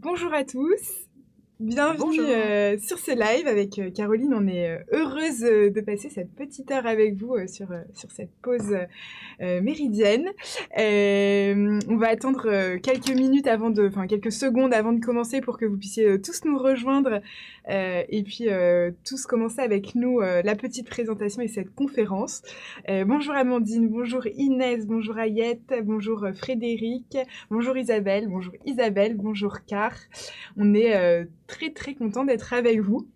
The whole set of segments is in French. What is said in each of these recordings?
Bonjour à tous, bienvenue Bonjour. sur ce live avec Caroline. On est heureuse de passer cette petite heure avec vous sur cette pause méridienne. On va attendre quelques secondes avant de commencer pour que vous puissiez tous nous rejoindre et puis tous commencer avec nous la petite présentation et cette conférence. Bonjour Amandine, bonjour Inès, bonjour Ayette, bonjour Frédéric, bonjour Isabelle, bonjour Car. On est très très content d'être avec vous.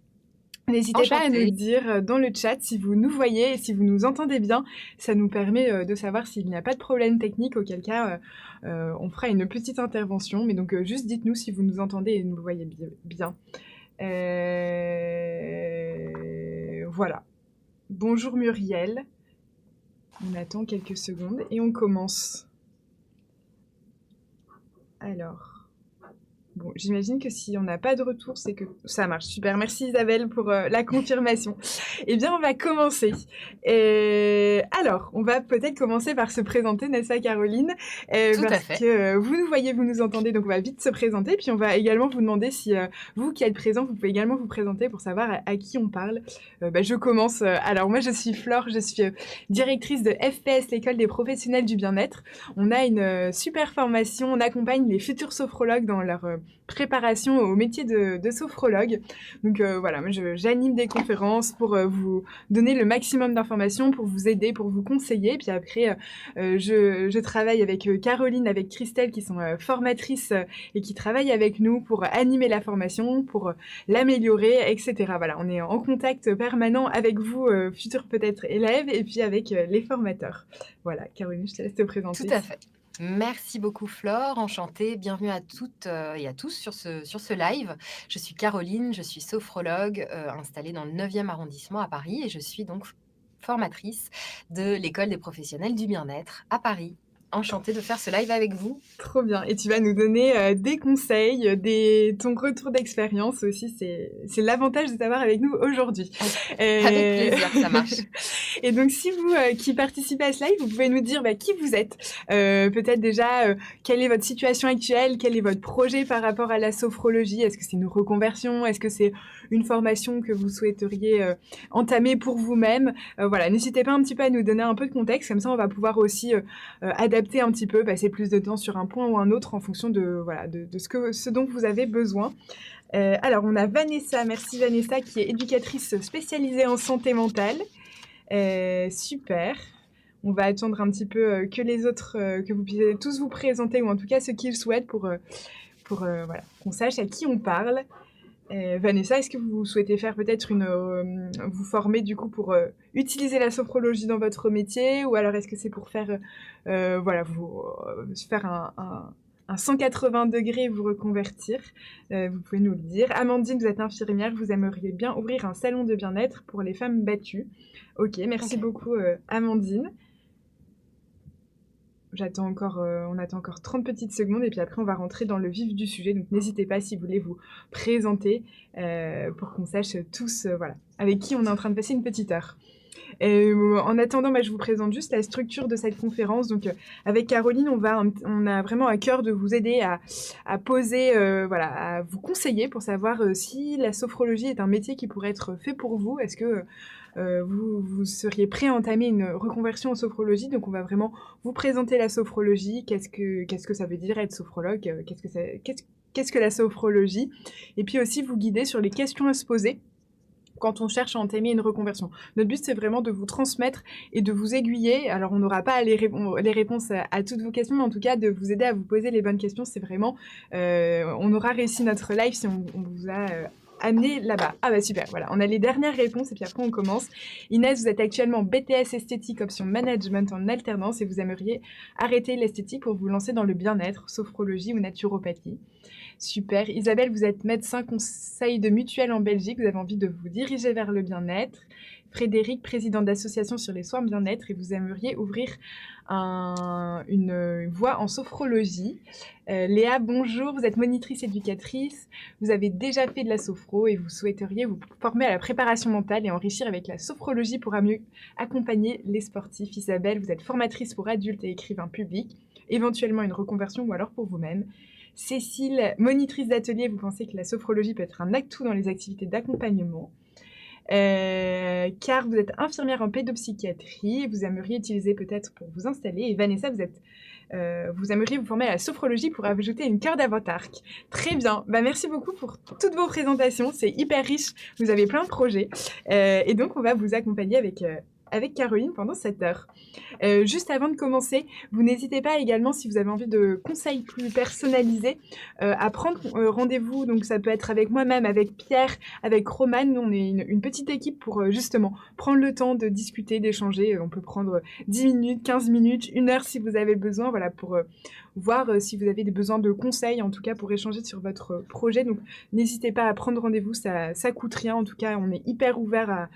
N'hésitez pas à nous Enchantée. dire dans le chat si vous nous voyez et si vous nous entendez bien. Ça nous permet de savoir s'il n'y a pas de problème technique, auquel cas on fera une petite intervention. Mais donc juste dites-nous si vous nous entendez et nous voyez bien. Voilà. Bonjour Muriel. On attend quelques secondes et on commence. Alors... Bon, j'imagine que si on n'a pas de retour, c'est que ça marche. Super, merci Isabelle pour la confirmation. Eh bien, on va commencer. Alors, on va peut-être commencer par se présenter, n'est-ce pas Caroline? Tout à Parce fait. que vous nous voyez, vous nous entendez, donc on va vite se présenter. Puis on va également vous demander si vous qui êtes présent, vous pouvez également vous présenter pour savoir à qui on parle. Je commence. Alors moi, je suis Flore, je suis directrice de FPS, l'école des professionnels du bien-être. On a une super formation, on accompagne les futurs sophrologues dans leur préparation au métier de sophrologue. Donc voilà, moi j'anime des conférences pour vous donner le maximum d'informations, pour vous aider, pour vous conseiller. Puis après, je travaille avec Caroline, avec Christelle, qui sont formatrices et qui travaillent avec nous pour animer la formation, pour l'améliorer, etc. Voilà, on est en contact permanent avec vous, futurs peut-être élèves, et puis avec les formateurs. Voilà, Caroline, je te laisse te Tout présenter. à fait. Merci beaucoup Flore, enchantée. Bienvenue à toutes et à tous sur ce live. Je suis Caroline, je suis sophrologue installée dans le 9e arrondissement à Paris et je suis donc formatrice de l'école des professionnels du bien-être à Paris. Enchantée de faire ce live avec vous. Trop bien. Et tu vas nous donner des conseils, ton retour d'expérience aussi. C'est l'avantage de t'avoir avec nous aujourd'hui. Avec Euh, plaisir, ça marche. Et donc, si vous qui participez à ce live, vous pouvez nous dire qui vous êtes. Peut-être déjà, quelle est votre situation actuelle, quel est votre projet par rapport à la sophrologie. Est-ce que c'est une reconversion? Est-ce que c'est une formation que vous souhaiteriez entamer pour vous-même? Voilà, n'hésitez pas un petit peu à nous donner un peu de contexte. Comme ça, on va pouvoir aussi adapter un petit peu, passer plus de temps sur un point ou un autre en fonction de ce dont vous avez besoin. Alors, on a Vanessa, merci Vanessa, qui est éducatrice spécialisée en santé mentale. Super. On va attendre un petit peu que les autres, que vous puissiez tous vous présenter, ou en tout cas ceux qui le souhaitent, pour voilà, qu'on sache à qui on parle. Vanessa, est-ce que vous souhaitez faire peut-être vous former du coup pour utiliser la sophrologie dans votre métier, ou alors est-ce que c'est pour faire, faire un 180 degrés et vous reconvertir? Vous pouvez nous le dire. Amandine, vous êtes infirmière, vous aimeriez bien ouvrir un salon de bien-être pour les femmes battues. Ok, merci Ok. beaucoup Amandine. On attend encore 30 petites secondes et puis après on va rentrer dans le vif du sujet. Donc n'hésitez pas si vous voulez vous présenter pour qu'on sache tous voilà, avec qui on est en train de passer une petite heure. En attendant, je vous présente juste la structure de cette conférence. Donc, avec Caroline, on a vraiment à cœur de vous aider à poser, à vous conseiller pour savoir si la sophrologie est un métier qui pourrait être fait pour vous. Est-ce que vous seriez prêt à entamer une reconversion en sophrologie? Donc, on va vraiment vous présenter la sophrologie. Qu'est-ce que ça veut dire être sophrologue? Qu'est-ce que la sophrologie? Et puis aussi vous guider sur les questions à se poser quand on cherche à entamer une reconversion. Notre but, c'est vraiment de vous transmettre et de vous aiguiller. Alors, on n'aura pas les réponses à toutes vos questions, mais en tout cas, de vous aider à vous poser les bonnes questions. C'est vraiment... on aura réussi notre live si on vous a... amené là-bas. Ah bah super, voilà, on a les dernières réponses et puis après on commence. Inès, vous êtes actuellement BTS esthétique option management en alternance et vous aimeriez arrêter l'esthétique pour vous lancer dans le bien-être, sophrologie ou naturopathie. Super. Isabelle, vous êtes médecin conseil de mutuelle en Belgique. Vous avez envie de vous diriger vers le bien-être. Frédéric, président d'association sur les soins bien-être, et vous aimeriez ouvrir une voie en sophrologie. Léa, bonjour. Vous êtes monitrice éducatrice. Vous avez déjà fait de la sophro et vous souhaiteriez vous former à la préparation mentale et enrichir avec la sophrologie pour mieux accompagner les sportifs. Isabelle, vous êtes formatrice pour adultes et écrivain public. éventuellement une reconversion ou alors pour vous-même. Cécile, monitrice d'atelier, vous pensez que la sophrologie peut être un atout dans les activités d'accompagnement. Car vous êtes infirmière en pédopsychiatrie, vous aimeriez utiliser peut-être pour vous installer. Et Vanessa, vous aimeriez vous former à la sophrologie pour ajouter une corde à votre arc. Très bien. Bah, merci beaucoup pour toutes vos présentations. C'est hyper riche. Vous avez plein de projets. Et donc, on va vous accompagner avec Caroline pendant cette heure. Juste avant de commencer, vous n'hésitez pas également, si vous avez envie de conseils plus personnalisés, à prendre rendez-vous. Donc ça peut être avec moi-même, avec Pierre, avec Romane. Nous, on est une petite équipe pour justement prendre le temps de discuter, d'échanger. On peut prendre 10 minutes, 15 minutes, 1 heure si vous avez besoin, voilà, pour voir si vous avez des besoins de conseils, en tout cas pour échanger sur votre projet. Donc n'hésitez pas à prendre rendez-vous, ça coûte rien. En tout cas, on est hyper ouvert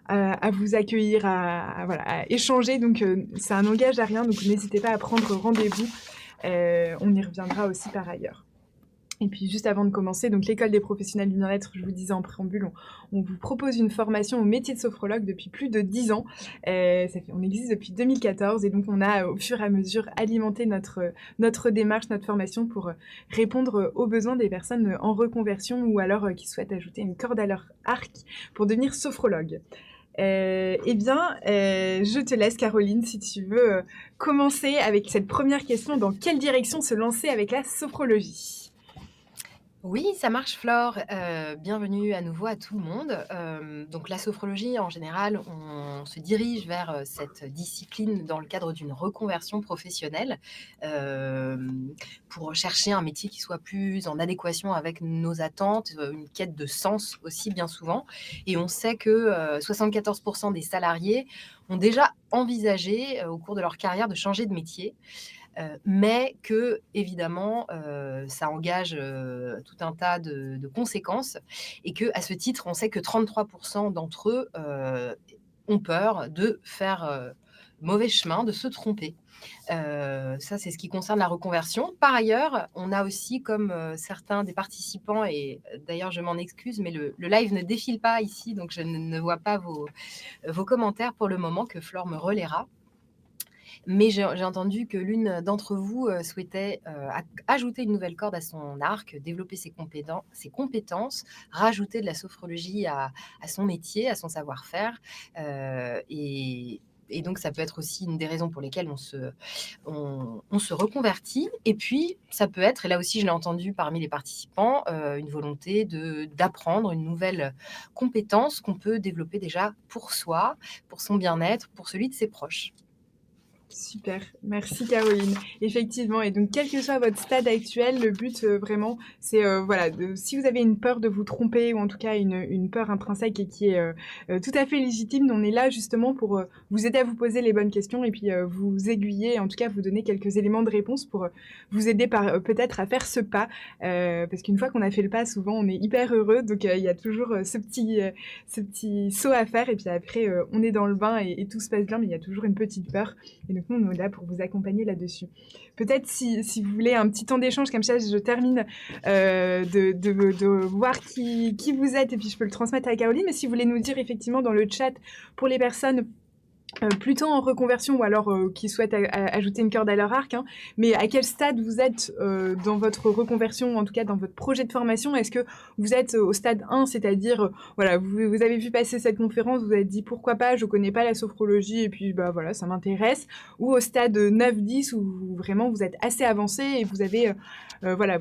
à vous accueillir, voilà, à échanger. Donc, ça n'engage à rien. Donc, n'hésitez pas à prendre rendez-vous. On y reviendra aussi par ailleurs. Et puis, juste avant de commencer, donc l'École des professionnels du bien-être, je vous disais en préambule, on vous propose une formation au métier de sophrologue depuis plus de 10 ans. On existe depuis 2014 et donc on a au fur et à mesure alimenté notre démarche, notre formation pour répondre aux besoins des personnes en reconversion ou alors qui souhaitent ajouter une corde à leur arc pour devenir sophrologue. Eh bien, je te laisse, Caroline, si tu veux commencer avec cette première question. Dans quelle direction se lancer avec la sophrologie? Oui, ça marche Flore. Bienvenue à nouveau à tout le monde. Donc la sophrologie, en général, on se dirige vers, cette discipline dans le cadre d'une reconversion professionnelle, pour chercher un métier qui soit plus en adéquation avec nos attentes, une quête de sens aussi bien souvent. Et on sait que, 74 des salariés ont déjà envisagé, au cours de leur carrière de changer de métier. Mais que évidemment, ça engage, tout un tas de conséquences et qu'à ce titre, on sait que 33 d'entre eux, ont peur de faire, mauvais chemin, de se tromper. Ça, c'est ce qui concerne la reconversion. Par ailleurs, on a aussi comme, certains des participants et d'ailleurs je m'en excuse, mais le live ne défile pas ici, donc je ne vois pas vos commentaires pour le moment que Flore me relaiera. Mais j'ai entendu que l'une d'entre vous, souhaitait, ajouter une nouvelle corde à son arc, développer ses compétences, rajouter de la sophrologie à son métier, à son savoir-faire, et donc ça peut être aussi une des raisons pour lesquelles on se reconvertit. Et puis ça peut être, et là aussi je l'ai entendu parmi les participants, une volonté d'apprendre une nouvelle compétence qu'on peut développer déjà pour soi, pour son bien-être, pour celui de ses proches. Super, merci Caroline. Effectivement, et donc quel que soit votre stade actuel, le but vraiment, c'est voilà, si vous avez une peur de vous tromper ou en tout cas une peur intrinsèque et qui est tout à fait légitime, on est là justement pour vous aider à vous poser les bonnes questions et puis vous aiguiller, en tout cas vous donner quelques éléments de réponse pour vous aider peut-être à faire ce pas, parce qu'une fois qu'on a fait le pas, souvent on est hyper heureux, donc il y a toujours ce petit saut à faire et puis après on est dans le bain et tout se passe bien, mais il y a toujours une petite peur. Et donc, nous, on est là pour vous accompagner là-dessus. Peut-être si vous voulez un petit temps d'échange, comme ça, je termine de voir qui vous êtes et puis je peux le transmettre à Caroline. Mais si vous voulez nous dire effectivement dans le chat pour les personnes plutôt en reconversion ou alors qui souhaitent ajouter une corde à leur arc, hein, mais à quel stade vous êtes dans votre reconversion, en tout cas dans votre projet de formation? Est-ce que vous êtes au stade 1, c'est-à-dire, voilà, vous avez vu passer cette conférence, vous vous êtes dit pourquoi pas, je connais pas la sophrologie et puis bah voilà, ça m'intéresse, ou au stade 9-10 où vraiment vous êtes assez avancé et vous avez, voilà,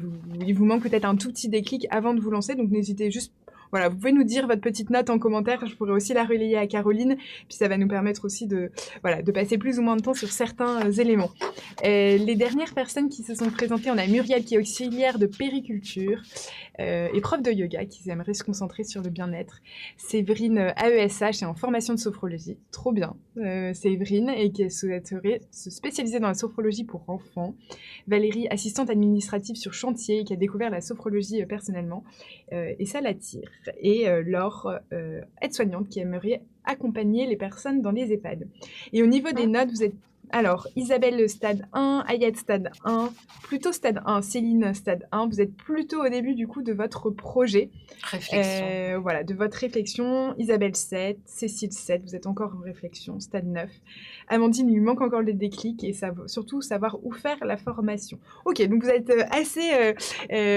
il vous manque peut-être un tout petit déclic avant de vous lancer, donc n'hésitez juste. Voilà, vous pouvez nous dire votre petite note en commentaire, je pourrais aussi la relayer à Caroline, puis ça va nous permettre aussi voilà, de passer plus ou moins de temps sur certains éléments. Les dernières personnes qui se sont présentées, on a Muriel qui est auxiliaire de périculture et prof de yoga qui aimerait se concentrer sur le bien-être. Séverine AESH est en formation de sophrologie, trop bien. Séverine et qui souhaiterait se spécialiser dans la sophrologie pour enfants. Valérie, assistante administrative sur chantier et qui a découvert la sophrologie personnellement et ça l'attire. Et Laure, aide-soignante qui aimerait accompagner les personnes dans les EHPAD. Et au niveau des notes, vous êtes Alors, Isabelle, stade 1, Ayad, stade 1, plutôt stade 1, Céline, stade 1. Vous êtes plutôt au début du coup de votre projet, Réflexion. voilà, de votre réflexion. Isabelle 7, Cécile 7, vous êtes encore en réflexion, stade 9. Amandine, il lui manque encore les déclics et surtout savoir où faire la formation. Ok, donc vous êtes assez,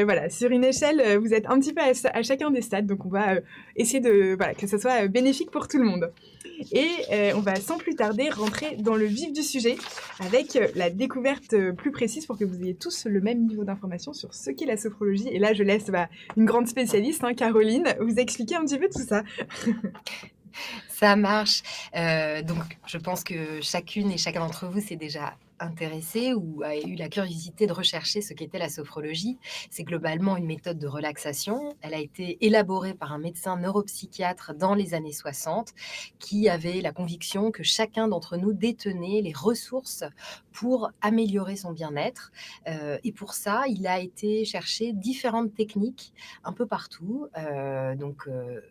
voilà, sur une échelle, vous êtes un petit peu à chacun des stades, donc on va essayer de, voilà, que ce soit bénéfique pour tout le monde. Et on va sans plus tarder rentrer dans le vif du sujet avec la découverte plus précise pour que vous ayez tous le même niveau d'information sur ce qu'est la sophrologie. Et là, je laisse une grande spécialiste, hein, Caroline, vous expliquer un petit peu tout ça. Ça marche. Donc je pense que chacune et chacun d'entre vous s'est déjà intéressé ou a eu la curiosité de rechercher ce qu'était la sophrologie. C'est globalement une méthode de relaxation. Elle a été élaborée par un médecin neuropsychiatre dans les années 60 qui avait la conviction que chacun d'entre nous détenait les ressources pour améliorer son bien-être. Et pour ça, il a été chercher différentes techniques un peu partout.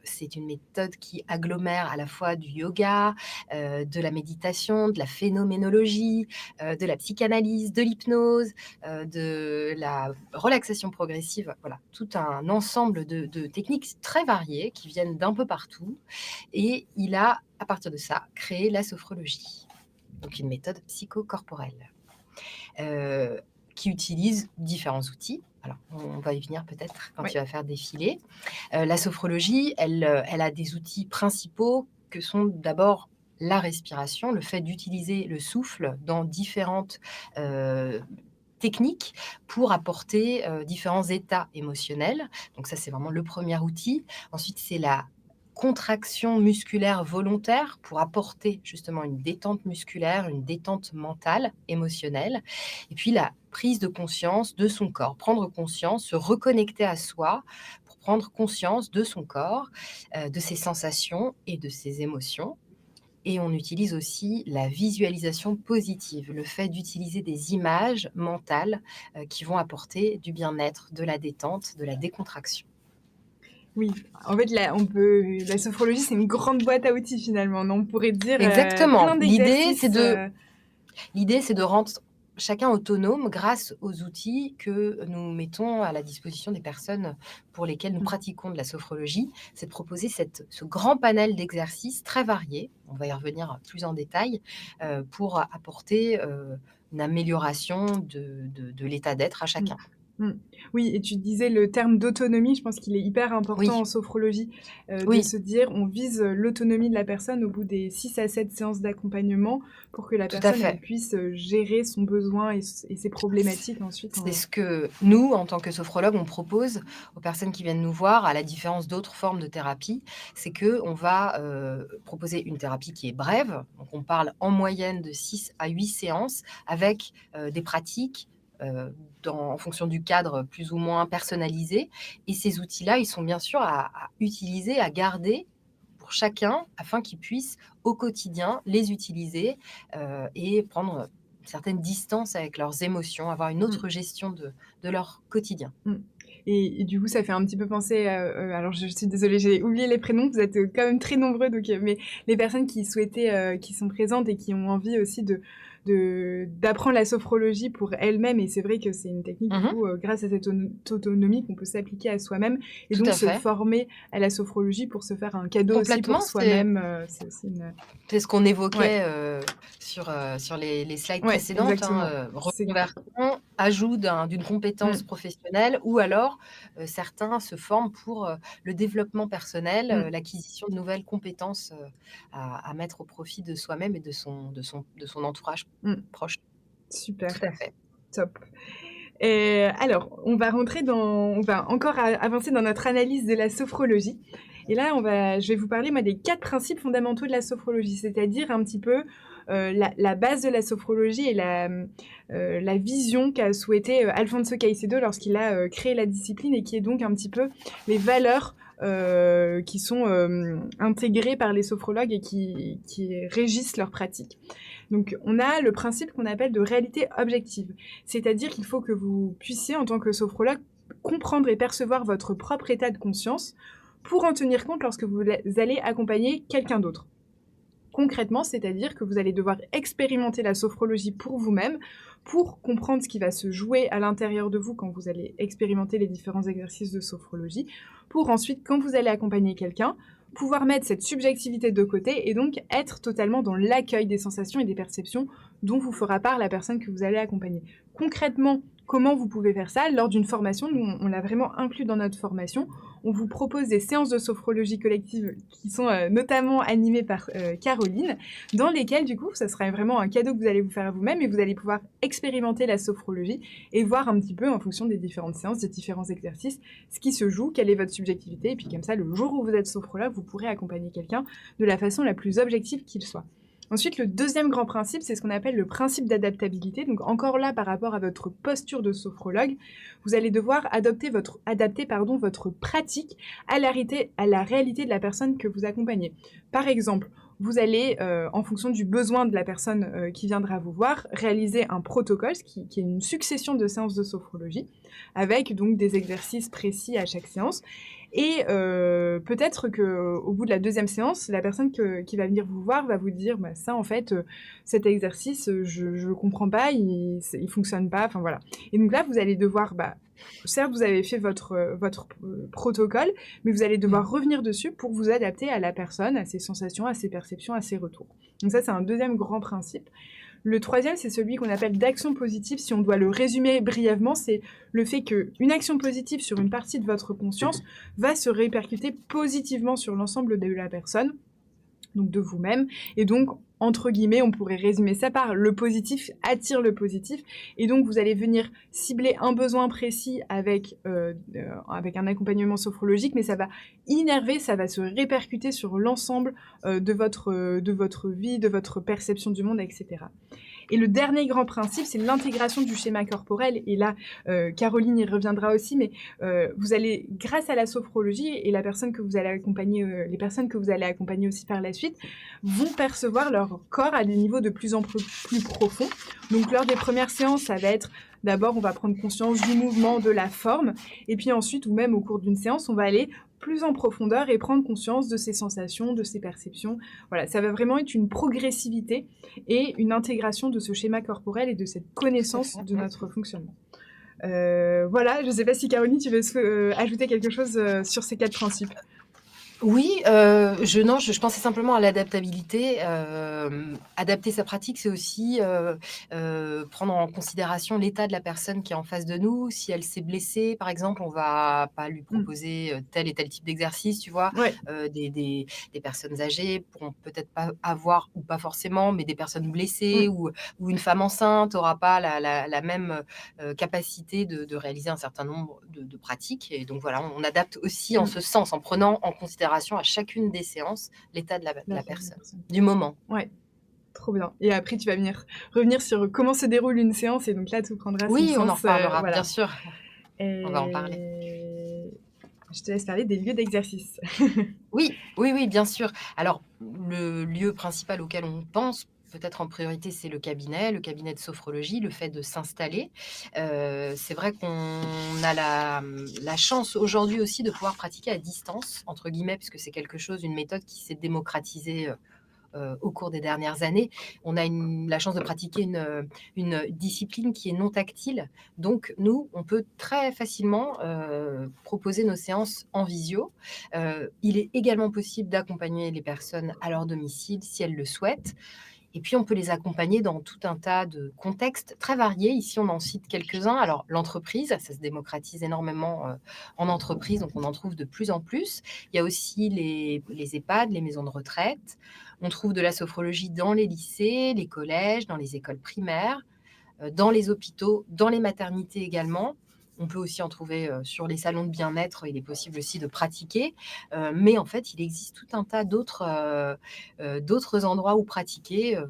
C'est une méthode qui agglomère à la fois du yoga, de la méditation, de la phénoménologie, de la psychanalyse, de l'hypnose, de la relaxation progressive. Voilà, tout un ensemble de techniques très variées qui viennent d'un peu partout. Et il a, à partir de ça, créé la sophrologie, donc une méthode psychocorporelle qui utilise différents outils. Alors, on va y venir peut-être quand tu vas faire défiler. La sophrologie, elle a des outils principaux que sont d'abord la respiration, le fait d'utiliser le souffle dans différentes techniques pour apporter différents états émotionnels. Donc ça, c'est vraiment le premier outil. Ensuite, c'est la contraction musculaire volontaire pour apporter justement une détente musculaire, une détente mentale, émotionnelle. Et puis la prise de conscience de son corps, prendre conscience, se reconnecter à soi pour prendre conscience de son corps, de ses sensations et de ses émotions. Et on utilise aussi la visualisation positive, le fait d'utiliser des images mentales qui vont apporter du bien-être, de la détente, de la décontraction. Oui, en fait, la sophrologie, c'est une grande boîte à outils finalement. On pourrait dire Exactement. plein d'exercices. L'idée, c'est de rendre chacun autonome grâce aux outils que nous mettons à la disposition des personnes pour lesquelles nous pratiquons de la sophrologie. C'est de proposer ce grand panel d'exercices très variés, on va y revenir plus en détail, pour apporter une amélioration de l'état d'être à chacun. Oui, et tu disais le terme d'autonomie, je pense qu'il est hyper important en sophrologie, de se dire on vise l'autonomie de la personne au bout des 6 à 7 séances d'accompagnement pour que la personne elle puisse gérer son besoin et ses problématiques ensuite. C'est ce que nous, en tant que sophrologues, on propose aux personnes qui viennent nous voir, à la différence d'autres formes de thérapie, c'est qu'on va proposer une thérapie qui est brève, donc on parle en moyenne de 6 à 8 séances avec des pratiques en fonction du cadre plus ou moins personnalisé. Et ces outils-là, ils sont bien sûr à utiliser, à garder pour chacun, afin qu'ils puissent au quotidien les utiliser et prendre une certaine distance avec leurs émotions, avoir une autre gestion de leur quotidien. Et du coup, ça fait un petit peu penser, alors je suis désolée, j'ai oublié les prénoms, vous êtes quand même très nombreux, donc, mais les personnes qui souhaitaient, qui sont présentes et qui ont envie aussi d'apprendre la sophrologie pour elles-mêmes, et c'est vrai que c'est une technique, du coup, grâce à cette autonomie qu'on peut s'appliquer à soi-même, et donc se former à la sophrologie pour se faire un cadeau aussi pour soi-même. C'est aussi c'est ce qu'on évoquait sur les slides précédentes. Reconversion, ajout d'une compétence professionnelle, ou alors certains se forment pour le développement personnel, l'acquisition de nouvelles compétences à mettre au profit de soi-même et de son entourage proche. Super. Tout à fait. Top. Alors, on va encore avancer dans notre analyse de la sophrologie. Et là, je vais vous parler, moi, des 4 principes fondamentaux de la sophrologie, c'est-à-dire un petit peu la base de la sophrologie et la vision qu'a souhaité Alfonso Caicedo lorsqu'il a créé la discipline, et qui est donc un petit peu les valeurs qui sont intégrées par les sophrologues et qui régissent leur pratique. Donc, on a le principe qu'on appelle de réalité objective, c'est-à-dire qu'il faut que vous puissiez, en tant que sophrologue, comprendre et percevoir votre propre état de conscience pour en tenir compte lorsque vous allez accompagner quelqu'un d'autre. concrètement, c'est-à-dire que vous allez devoir expérimenter la sophrologie pour vous-même, pour comprendre ce qui va se jouer à l'intérieur de vous quand vous allez expérimenter les différents exercices de sophrologie, pour ensuite, quand vous allez accompagner quelqu'un, pouvoir mettre cette subjectivité de côté et donc être totalement dans l'accueil des sensations et des perceptions dont vous fera part la personne que vous allez accompagner. Concrètement, comment vous pouvez faire ça? Lors d'une formation, nous on l'a vraiment inclus dans notre formation, on vous propose des séances de sophrologie collective qui sont notamment animées par Caroline, dans lesquelles du coup, ça sera vraiment un cadeau que vous allez vous faire à vous-même et vous allez pouvoir expérimenter la sophrologie et voir un petit peu en fonction des différentes séances, des différents exercices, ce qui se joue, quelle est votre subjectivité, et puis comme ça, le jour où vous êtes sophrologue, vous pourrez accompagner quelqu'un de la façon la plus objective qu'il soit. Ensuite, le deuxième grand principe, c'est ce qu'on appelle le principe d'adaptabilité. Donc encore là, par rapport à votre posture de sophrologue, vous allez devoir adapter votre pratique à la réalité de la personne que vous accompagnez. Par exemple, vous allez, en fonction du besoin de la personne qui viendra vous voir, réaliser un protocole, qui est une succession de séances de sophrologie, avec donc des exercices précis à chaque séance. Et peut-être qu'au bout de la deuxième séance, la personne qui va venir vous voir va vous dire bah, « ça, en fait, cet exercice, je ne comprends pas, il ne fonctionne pas. » Enfin, voilà. Et donc là, vous allez devoir... Bah, certes, vous avez fait votre protocole, mais vous allez devoir revenir dessus pour vous adapter à la personne, à ses sensations, à ses perceptions, à ses retours. Donc ça, c'est un deuxième grand principe. Le troisième, c'est celui qu'on appelle d'action positive. Si on doit le résumer brièvement, c'est le fait qu'une action positive sur une partie de votre conscience va se répercuter positivement sur l'ensemble de la personne, donc de vous-même. Et donc, entre guillemets, on pourrait résumer ça par le positif attire le positif. Et donc, vous allez venir cibler un besoin précis avec un accompagnement sophrologique, mais ça va innerver, ça va se répercuter sur l'ensemble de votre vie, de votre perception du monde, etc. Et le dernier grand principe, c'est l'intégration du schéma corporel. Et là, Caroline y reviendra aussi, mais vous allez, grâce à la sophrologie et la personne que vous allez accompagner, les personnes que vous allez accompagner aussi par la suite, vont percevoir leur corps à des niveaux de plus en plus profonds. Donc, lors des premières séances, ça va être d'abord, on va prendre conscience du mouvement, de la forme, et puis ensuite, ou même au cours d'une séance, on va aller plus en profondeur et prendre conscience de ses sensations, de ses perceptions. Voilà, ça va vraiment être une progressivité et une intégration de ce schéma corporel et de cette connaissance de notre fonctionnement. Voilà, je ne sais pas si Caroline, tu veux ajouter quelque chose sur ces 4 principes. Oui, je pensais simplement à l'adaptabilité. Adapter sa pratique, c'est aussi, prendre en considération l'état de la personne qui est en face de nous. Si elle s'est blessée, par exemple, on va pas lui proposer, tel et tel type d'exercice, tu vois? Ouais. Des personnes âgées pourront peut-être pas avoir, ou pas forcément, mais des personnes blessées ou une femme enceinte aura pas la même, capacité de réaliser un certain nombre de pratiques, et donc voilà, on adapte aussi en ce sens, en prenant en considération à chacune des séances l'état de la personne, du moment. Ouais, trop bien. Et après, tu vas revenir sur comment se déroule une séance, et donc là, tout prendra son Oui, sens. on en reparlera, Voilà. bien sûr. Et... On va en parler. Je te laisse parler des lieux d'exercice. Oui, bien sûr. Alors, le lieu principal auquel on pense, peut-être en priorité, c'est le cabinet de sophrologie, le fait de s'installer. C'est vrai qu'on a la chance aujourd'hui aussi de pouvoir pratiquer à distance, entre guillemets, puisque c'est une méthode qui s'est démocratisée au cours des dernières années. On a la chance de pratiquer une discipline qui est non tactile. Donc, nous, on peut très facilement proposer nos séances en visio. Il est également possible d'accompagner les personnes à leur domicile si elles le souhaitent. Et puis, on peut les accompagner dans tout un tas de contextes très variés. Ici, on en cite quelques-uns. Alors, l'entreprise, ça se démocratise énormément en entreprise, donc on en trouve de plus en plus. Il y a aussi les EHPAD, les maisons de retraite. On trouve de la sophrologie dans les lycées, les collèges, dans les écoles primaires, dans les hôpitaux, dans les maternités également. On peut aussi en trouver sur les salons de bien-être. Il est possible aussi de pratiquer. Mais en fait, il existe tout un tas d'autres endroits où pratiquer.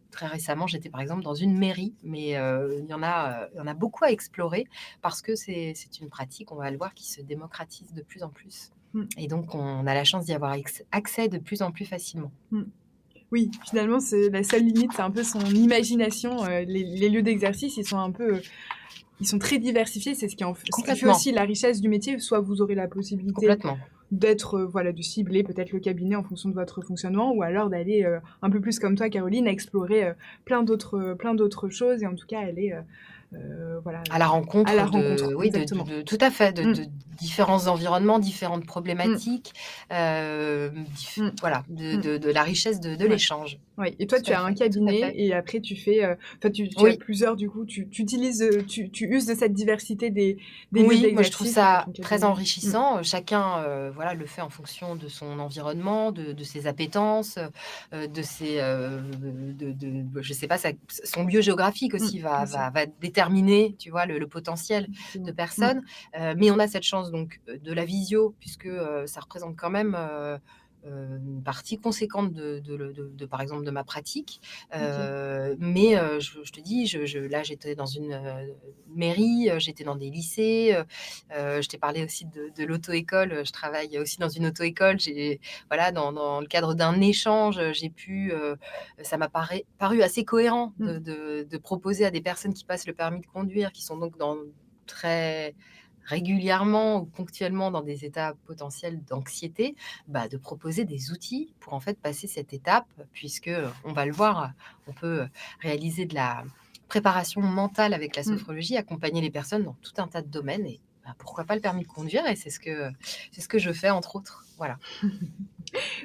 Très récemment, j'étais par exemple dans une mairie, mais il y en a beaucoup à explorer parce que c'est une pratique, on va le voir, qui se démocratise de plus en plus. Et donc, on a la chance d'y avoir accès de plus en plus facilement. Oui, finalement, c'est la seule limite, c'est un peu son imagination. Les lieux d'exercice, ils sont un peu ils sont très diversifiés, c'est ce qui fait Complètement, aussi la richesse du métier. Soit vous aurez la possibilité complètement. d'être, voilà, de cibler peut-être le cabinet en fonction de votre fonctionnement ou alors d'aller, un peu plus comme toi Caroline, explorer, plein d'autres choses et en tout cas aller, voilà, À la à la rencontre rencontre. de oui, Exactement. de tout à fait, Mmh. de différents environnements, différentes Mmh. problématiques, Mmh. voilà, Mmh. de la richesse de Ouais. l'échange. Oui et toi, Tout tu à as un fait, tout à cabinet fait. et après tu fais, enfin tu as Oui. plusieurs du coup, tu utilises, tu uses de cette diversité des lieux Oui, moi je trouve d'exercice avec ça ton très cabinet. Mmh. enrichissant. Chacun, voilà, le fait en fonction de son environnement, de ses appétences, de ses, je sais pas, son lieu géographique Mmh. aussi Bien sûr, va déterminer, tu vois, le potentiel de effectivement. Mmh. personnes. Mais on a cette chance donc, de la visio puisque, ça représente quand même, une partie conséquente par exemple, de ma pratique. OK. Je te dis, là, j'étais dans une, mairie, j'étais dans des lycées, je t'ai parlé aussi de l'auto-école, je travaille aussi dans une auto-école. Voilà, dans le cadre d'un échange, j'ai pu, ça m'a paru assez cohérent Mmh. de proposer à des personnes qui passent le permis de conduire, qui sont donc très régulièrement ou ponctuellement dans des états potentiels d'anxiété, bah, de proposer des outils pour en fait passer cette étape puisque, on va le voir, on peut, réaliser de la préparation mentale avec la Mmh. sophrologie, accompagner les personnes dans tout un tas de domaines et bah, pourquoi pas le permis de conduire et c'est ce que je fais entre autres. Voilà.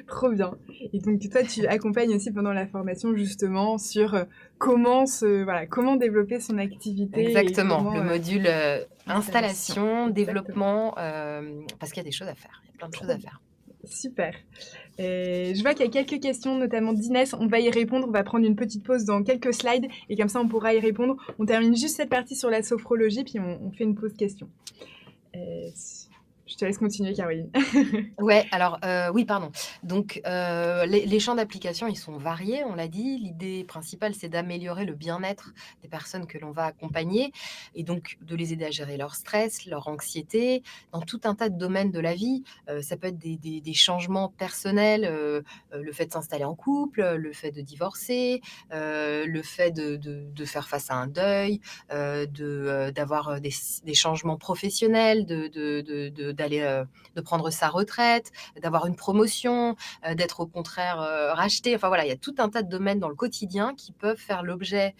Trop bien et donc toi, tu accompagnes aussi pendant la formation justement sur, comment développer son activité et Exactement, comment, le module, installation. installation, Exactement. développement, parce qu'il y a des choses à faire, il y a plein de choses Trop à bien. faire. Super. Je vois qu'il y a quelques questions, notamment d'Inès. On va y répondre. On va prendre une petite pause dans quelques slides et comme ça, on pourra y répondre. On termine juste cette partie sur la sophrologie, puis on fait une pause question. Heu, je te laisse continuer, Caroline. Ouais, alors, oui, pardon. Donc, les champs d'application, ils sont variés, on l'a dit. L'idée principale, c'est d'améliorer le bien-être des personnes que l'on va accompagner et donc de les aider à gérer leur stress, leur anxiété, dans tout un tas de domaines de la vie. Ça peut être des changements personnels, le fait de s'installer en couple, le fait de divorcer, le fait de faire face à un deuil, d'avoir, des changements professionnels, d'aller, de prendre sa retraite, d'avoir une promotion, d'être au contraire, racheté. Enfin voilà, il y a tout un tas de domaines dans le quotidien qui peuvent faire l'objet,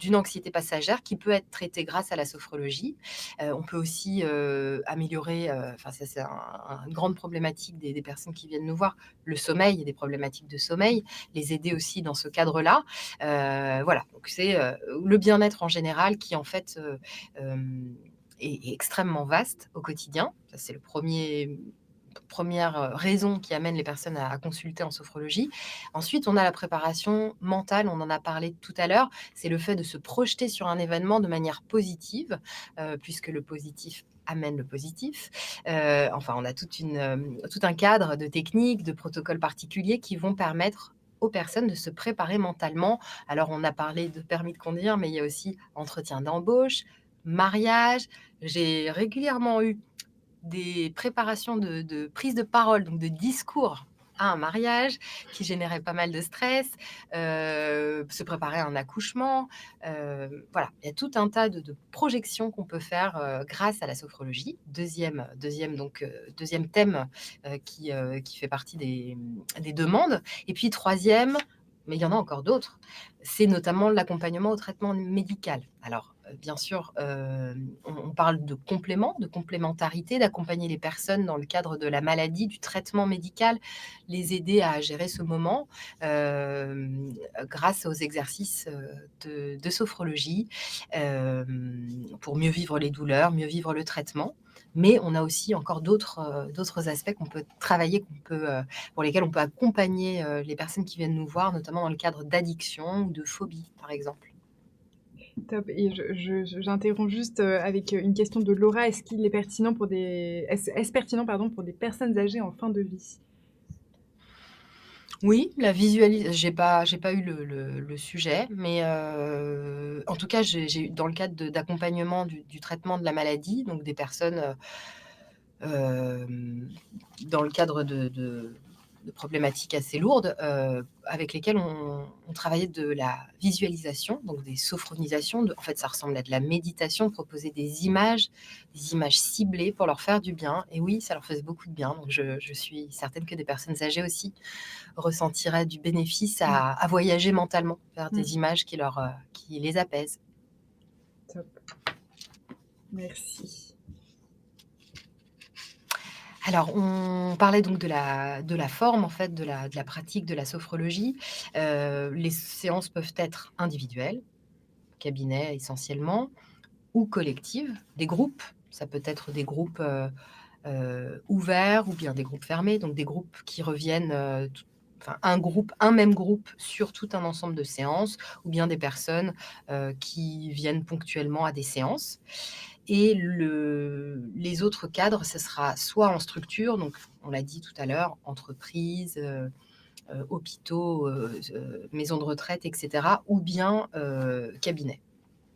d'une anxiété passagère qui peut être traitée grâce à la sophrologie. On peut aussi, améliorer, enfin ça c'est une grande problématique des personnes qui viennent nous voir, le sommeil, il y a des problématiques de sommeil, les aider aussi dans ce cadre-là. Voilà, donc c'est, le bien-être en général qui en fait, est extrêmement vaste au quotidien. Ça, c'est le première raison qui amène les personnes à consulter en sophrologie. Ensuite, on a la préparation mentale, on en a parlé tout à l'heure. C'est le fait de se projeter sur un événement de manière positive, puisque le positif amène le positif. Enfin, on a tout un cadre de techniques, de protocoles particuliers qui vont permettre aux personnes de se préparer mentalement. Alors, on a parlé de permis de conduire, mais il y a aussi entretien d'embauche, mariage. J'ai régulièrement eu des préparations de prise de parole, donc de discours à un mariage qui générait pas mal de stress, se préparer à un accouchement, voilà, il y a tout un tas de projections qu'on peut faire, grâce à la sophrologie. Deuxième thème, qui fait partie des demandes et puis troisième, mais il y en a encore d'autres, c'est notamment l'accompagnement au traitement médical. Alors, bien sûr, on parle de complément, de complémentarité, d'accompagner les personnes dans le cadre de la maladie, du traitement médical, les aider à gérer ce moment, grâce aux exercices, de sophrologie, pour mieux vivre les douleurs, mieux vivre le traitement. Mais on a aussi encore d'autres aspects qu'on peut travailler, pour lesquels on peut accompagner, les personnes qui viennent nous voir, notamment dans le cadre d'addiction ou de phobie, par exemple. Top et j'interromps juste, avec, une question de Laura. Est-ce pertinent, pardon, pour des personnes âgées en fin de vie? Oui, la visualis j'ai pas eu le sujet, mais en tout cas, j'ai eu dans le cadre d'accompagnement du traitement de la maladie, donc des personnes, hem, dans le cadre de problématiques assez lourdes, avec lesquelles on travaillait de la visualisation, donc des sophronisations. En fait, ça ressemble à de la méditation, de proposer des images ciblées pour leur faire du bien. Et oui, ça leur faisait beaucoup de bien. Donc, je suis certaine que des personnes âgées aussi ressentiraient du bénéfice Mmh. à voyager mentalement vers Mmh. des images qui les apaisent. Top. Merci. Alors, on parlait donc de la forme, en fait, de la pratique de la sophrologie. Les séances peuvent être individuelles, cabinet essentiellement, ou collectives, des groupes. Ça peut être des groupes, ouverts ou bien des groupes fermés, donc des groupes qui reviennent, enfin un même groupe sur tout un ensemble de séances ou bien des personnes, qui viennent ponctuellement à des séances. Et les autres cadres, ce sera soit en structure, donc on l'a dit tout à l'heure, entreprises, hôpitaux, maisons de retraite et cetera, ou bien, cabinet.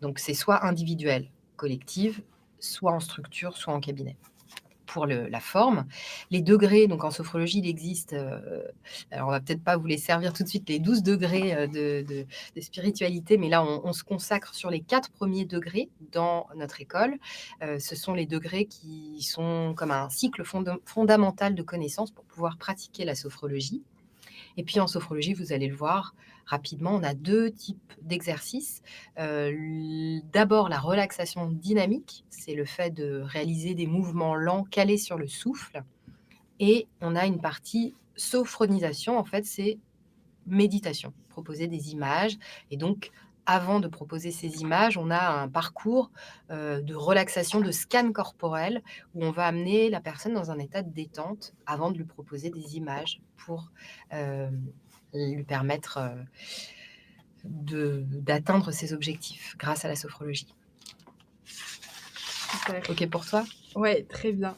Donc c'est soit individuel, collective, soit en structure, soit en cabinet. Pour la forme, les degrés, donc en sophrologie, il existe, alors on va peut-être pas vous les servir tout de suite, les 12 degrés, de spiritualité, mais là, on se consacre sur les 4 premiers degrés dans notre école. Ce sont les degrés qui sont comme un cycle fondamental de connaissances pour pouvoir pratiquer la sophrologie. Et puis en sophrologie, vous allez le voir rapidement, on a 2 types d'exercices. D'abord la relaxation dynamique, c'est le fait de réaliser des mouvements lents calés sur le souffle, et on a une partie sophronisation, en fait, c'est méditation, proposer des images. Et donc avant de proposer ces images, on a un parcours, de relaxation, de scan corporel, où on va amener la personne dans un état de détente avant de lui proposer des images pour, lui permettre, d'atteindre ses objectifs grâce à la sophrologie. Super. OK pour toi? Ouais, très bien.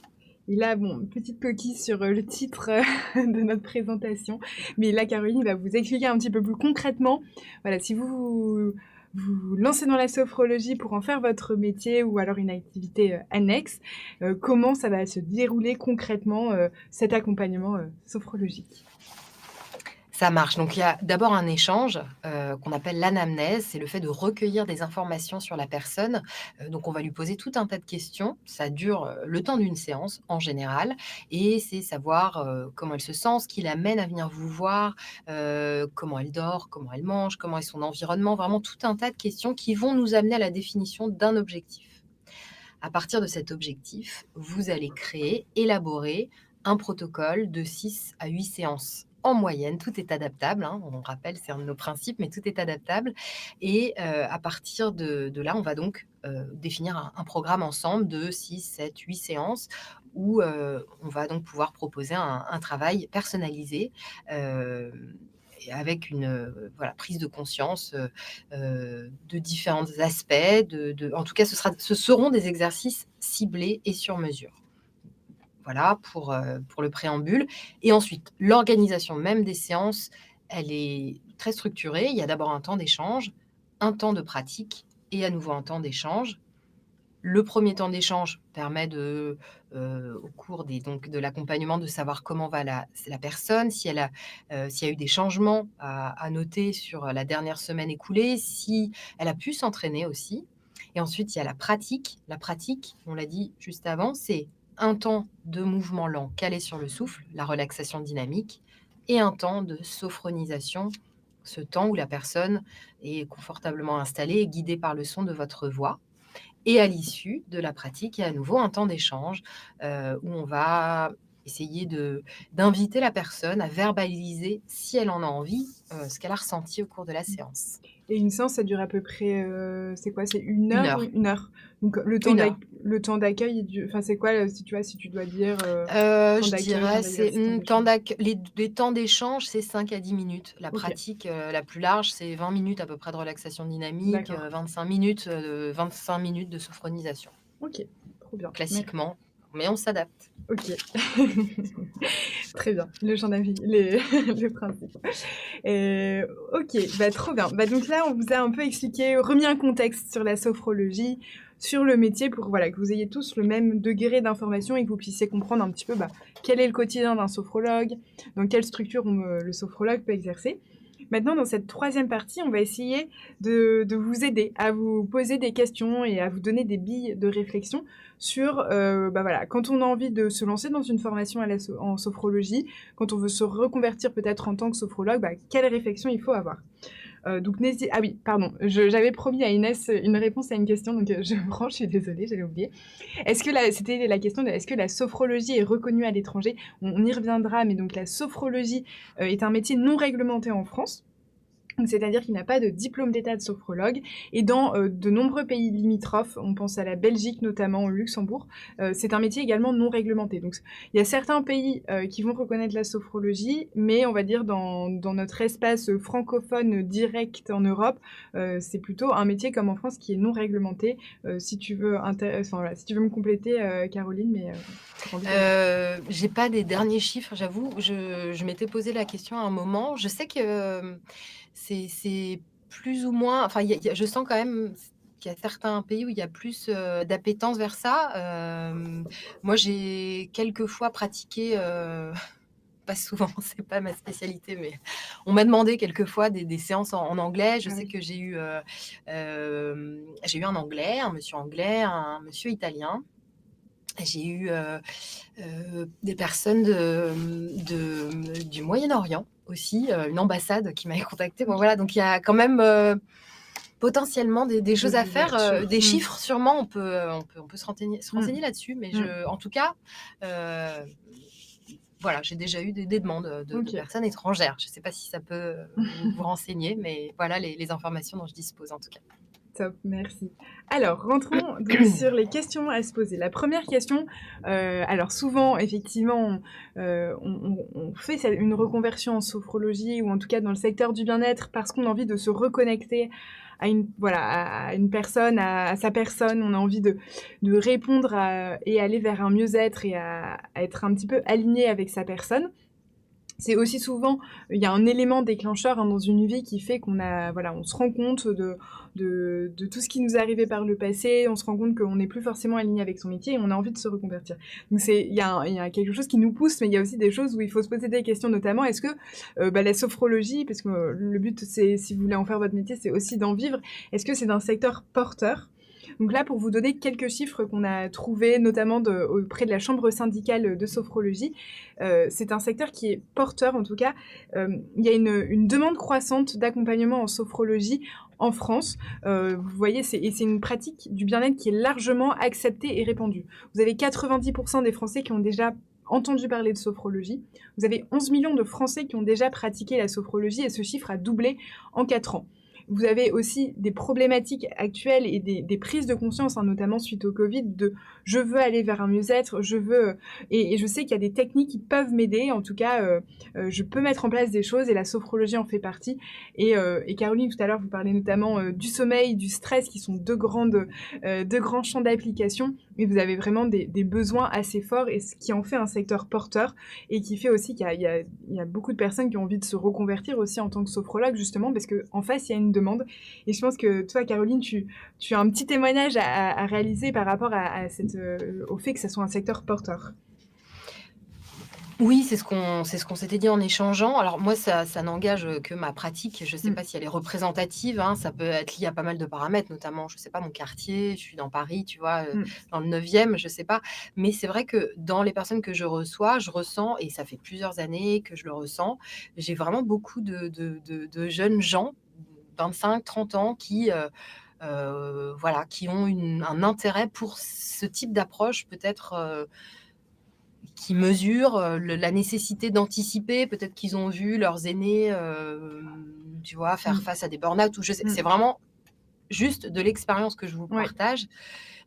Et là, bon, petite coquille sur, le titre, de notre présentation. Mais là, Caroline va vous expliquer un petit peu plus concrètement, voilà, si vous lancez dans la sophrologie pour en faire votre métier ou alors une activité, annexe, comment ça va se dérouler concrètement, cet accompagnement, sophrologique? Ça marche. Donc il y a d'abord un échange, qu'on appelle l'anamnèse. C'est le fait de recueillir des informations sur la personne. Donc on va lui poser tout un tas de questions. Ça dure, le temps d'une séance en général, et c'est savoir, comment elle se sent, ce qui l'amène à venir vous voir, comment elle dort, comment elle mange, comment est son environnement. Vraiment tout un tas de questions qui vont nous amener à la définition d'un objectif. À partir de cet objectif, vous allez créer, élaborer un protocole de 6 à 8 séances en moyenne. Tout est adaptable, hein, on rappelle, c'est un de nos principes, mais tout est adaptable. Et à partir de là, on va donc définir un programme ensemble de 6, 7, 8 séances où on va donc pouvoir proposer un travail personnalisé, euh, et avec une voilà, prise de conscience de différents aspects. En tout cas, ce seront des exercices ciblés et sur mesure. Voilà pour le préambule. Et ensuite, l'organisation même des séances, elle est très structurée. Il y a d'abord un temps d'échange, un temps de pratique et à nouveau un temps d'échange. Le premier temps d'échange permet au cours de l'accompagnement, de savoir comment va la personne, si elle a, s'il y a eu des changements à noter sur la dernière semaine écoulée, si elle a pu s'entraîner aussi. Et ensuite, il y a la pratique. La pratique, on l'a dit juste avant, c'est un temps de mouvement lent calé sur le souffle, la relaxation dynamique, et un temps de sophronisation, ce temps où la personne est confortablement installée et guidée par le son de votre voix. Et à l'issue de la pratique, il y a à nouveau un temps d'échange, où on va essayer d'inviter la personne à verbaliser, si elle en a envie, ce qu'elle a ressenti au cours de la séance. Et une séance, ça dure à peu près, c'est quoi? C'est 1 Une heure ou heure, 1 heure? Donc une heure. le temps d'accueil, il du enfin, c'est quoi, si tu vois, si tu dois dire, temps Je d'accueil, temps dirais c'est, d'exercice, temps temps d'échange? les temps d'échange, c'est 5 à 10 minutes. La OK, pratique, la plus large, c'est 20 minutes à peu près de relaxation dynamique, d'accord. 25 minutes de sophronisation, OK, trop bien. classiquement, mais on s'adapte. OK. Très bien, le champ d'avis, le principe. OK, bah, trop bien. Bah, donc là, on vous a un peu expliqué, remis un contexte sur la sophrologie, sur le métier pour, voilà, que vous ayez tous le même degré d'information et que vous puissiez comprendre un petit peu, bah, quel est le quotidien d'un sophrologue, dans quelle structure le sophrologue peut exercer. Maintenant, dans cette troisième partie, on va essayer de vous aider à vous poser des questions et à vous donner des billes de réflexion sur, bah, voilà, quand on a envie de se lancer dans une formation en sophrologie, quand on veut se reconvertir peut-être en tant que sophrologue, bah, quelle réflexion il faut avoir? Donc n'hési ah oui, pardon, j'avais promis à Inès une réponse à une question, donc je me rends, je suis désolée, j'avais oublié. C'était la question de est-ce que la sophrologie est reconnue à l'étranger? On y reviendra, mais donc la sophrologie, est un métier non réglementé en France. C'est-à-dire qu'il n'a pas de diplôme d'état de sophrologue et dans, de nombreux pays limitrophes, on pense à la Belgique notamment, au Luxembourg, c'est un métier également non réglementé. Donc il y a certains pays, qui vont reconnaître la sophrologie, mais on va dire dans notre espace, francophone direct en Europe, c'est plutôt un métier comme en France qui est non réglementé. Si tu veux enfin voilà, si tu veux me compléter, Caroline, mais grand bien. J'ai pas des derniers chiffres, j'avoue. Je m'étais posé la question à un moment. Je sais que, c'est plus ou moins enfin, il y a je sens quand même qu'il y a certains pays où il y a plus, d'appétence vers ça. Moi, j'ai quelques fois pratiqué, pas souvent, c'est pas ma spécialité, mais on m'a demandé quelquefois des séances en anglais. Je Ah sais oui. que j'ai eu un anglais, un monsieur anglais, un monsieur italien. J'ai eu, des personnes du Moyen-Orient aussi, une ambassade qui m'avait contactée. Bon OK. voilà, donc il y a quand même, potentiellement des choses Des à faire, ouvertures. des Mmh. chiffres sûrement, on peut se Mmh. renseigner là-dessus, mais Mmh. en tout cas, heu, voilà, j'ai déjà eu des demandes, de OK. personnes étrangères. Je ne sais pas si ça peut, vous renseigner, mais voilà les informations dont je dispose en tout cas. Top, merci. Alors, rentrons donc sur les questions à se poser. La première question, alors souvent, effectivement, on fait une reconversion en sophrologie ou en tout cas dans le secteur du bien-être parce qu'on a envie de se reconnecter à une, voilà, à une personne, à sa personne. On a envie de répondre et aller vers un mieux-être et à être un petit peu aligné avec sa personne. C'est aussi souvent, il y a un élément déclencheur, hein, dans une vie qui fait qu'on a voilà, on se rend compte de tout ce qui nous est arrivé par le passé. On se rend compte qu'on n'est plus forcément aligné avec son métier et on a envie de se reconvertir. Donc il y a quelque chose qui nous pousse, mais il y a aussi des choses où il faut se poser des questions, notamment est-ce que, bah, la sophrologie, parce que, le but c'est, si vous voulez en faire votre métier, c'est aussi d'en vivre. Est-ce que c'est d'un secteur porteur? Donc là, pour vous donner quelques chiffres qu'on a trouvés, notamment auprès de la chambre syndicale de sophrologie, c'est un secteur qui est porteur, en tout cas. Il y a une demande croissante d'accompagnement en sophrologie en France. Vous voyez, c'est une pratique du bien-être qui est largement acceptée et répandue. Vous avez 90% des Français qui ont déjà entendu parler de sophrologie. Vous avez 11 millions de Français qui ont déjà pratiqué la sophrologie et ce chiffre a doublé en 4 ans. Vous avez aussi des problématiques actuelles et des prises de conscience, hein, notamment suite au Covid, de je veux aller vers un mieux-être, je veux, et je sais qu'il y a des techniques qui peuvent m'aider. En tout cas, je peux mettre en place des choses et la sophrologie en fait partie. Et Caroline, tout à l'heure, vous parlez notamment du sommeil, du stress, qui sont deux grands champs d'application. Et vous avez vraiment des besoins assez forts et ce qui en fait un secteur porteur et qui fait aussi qu'il y a beaucoup de personnes qui ont envie de se reconvertir aussi en tant que sophrologue, justement, parce qu'en face, il y a une demande. Et je pense que toi, Caroline, tu as un petit témoignage à réaliser par rapport au fait que ce soit un secteur porteur. Oui, c'est ce qu'on s'était dit en échangeant. Alors moi, ça n'engage, que ma pratique. Je ne sais Mmh. pas si elle est représentative, hein. Ça peut être lié à pas mal de paramètres, notamment, je ne sais pas, mon quartier, je suis dans Paris, tu vois, Mmh. dans le 9e, je ne sais pas. Mais c'est vrai que dans les personnes que je reçois, je ressens et ça fait plusieurs années que je le ressens, j'ai vraiment beaucoup de jeunes gens, 25-30 ans voilà, qui ont un intérêt pour ce type d'approche peut-être, qui mesurent, la nécessité d'anticiper. Peut-être qu'ils ont vu leurs aînés, tu vois, faire Mmh. face à des burn-out ou je sais c'est Mmh. vraiment juste de l'expérience que je vous Ouais. partage.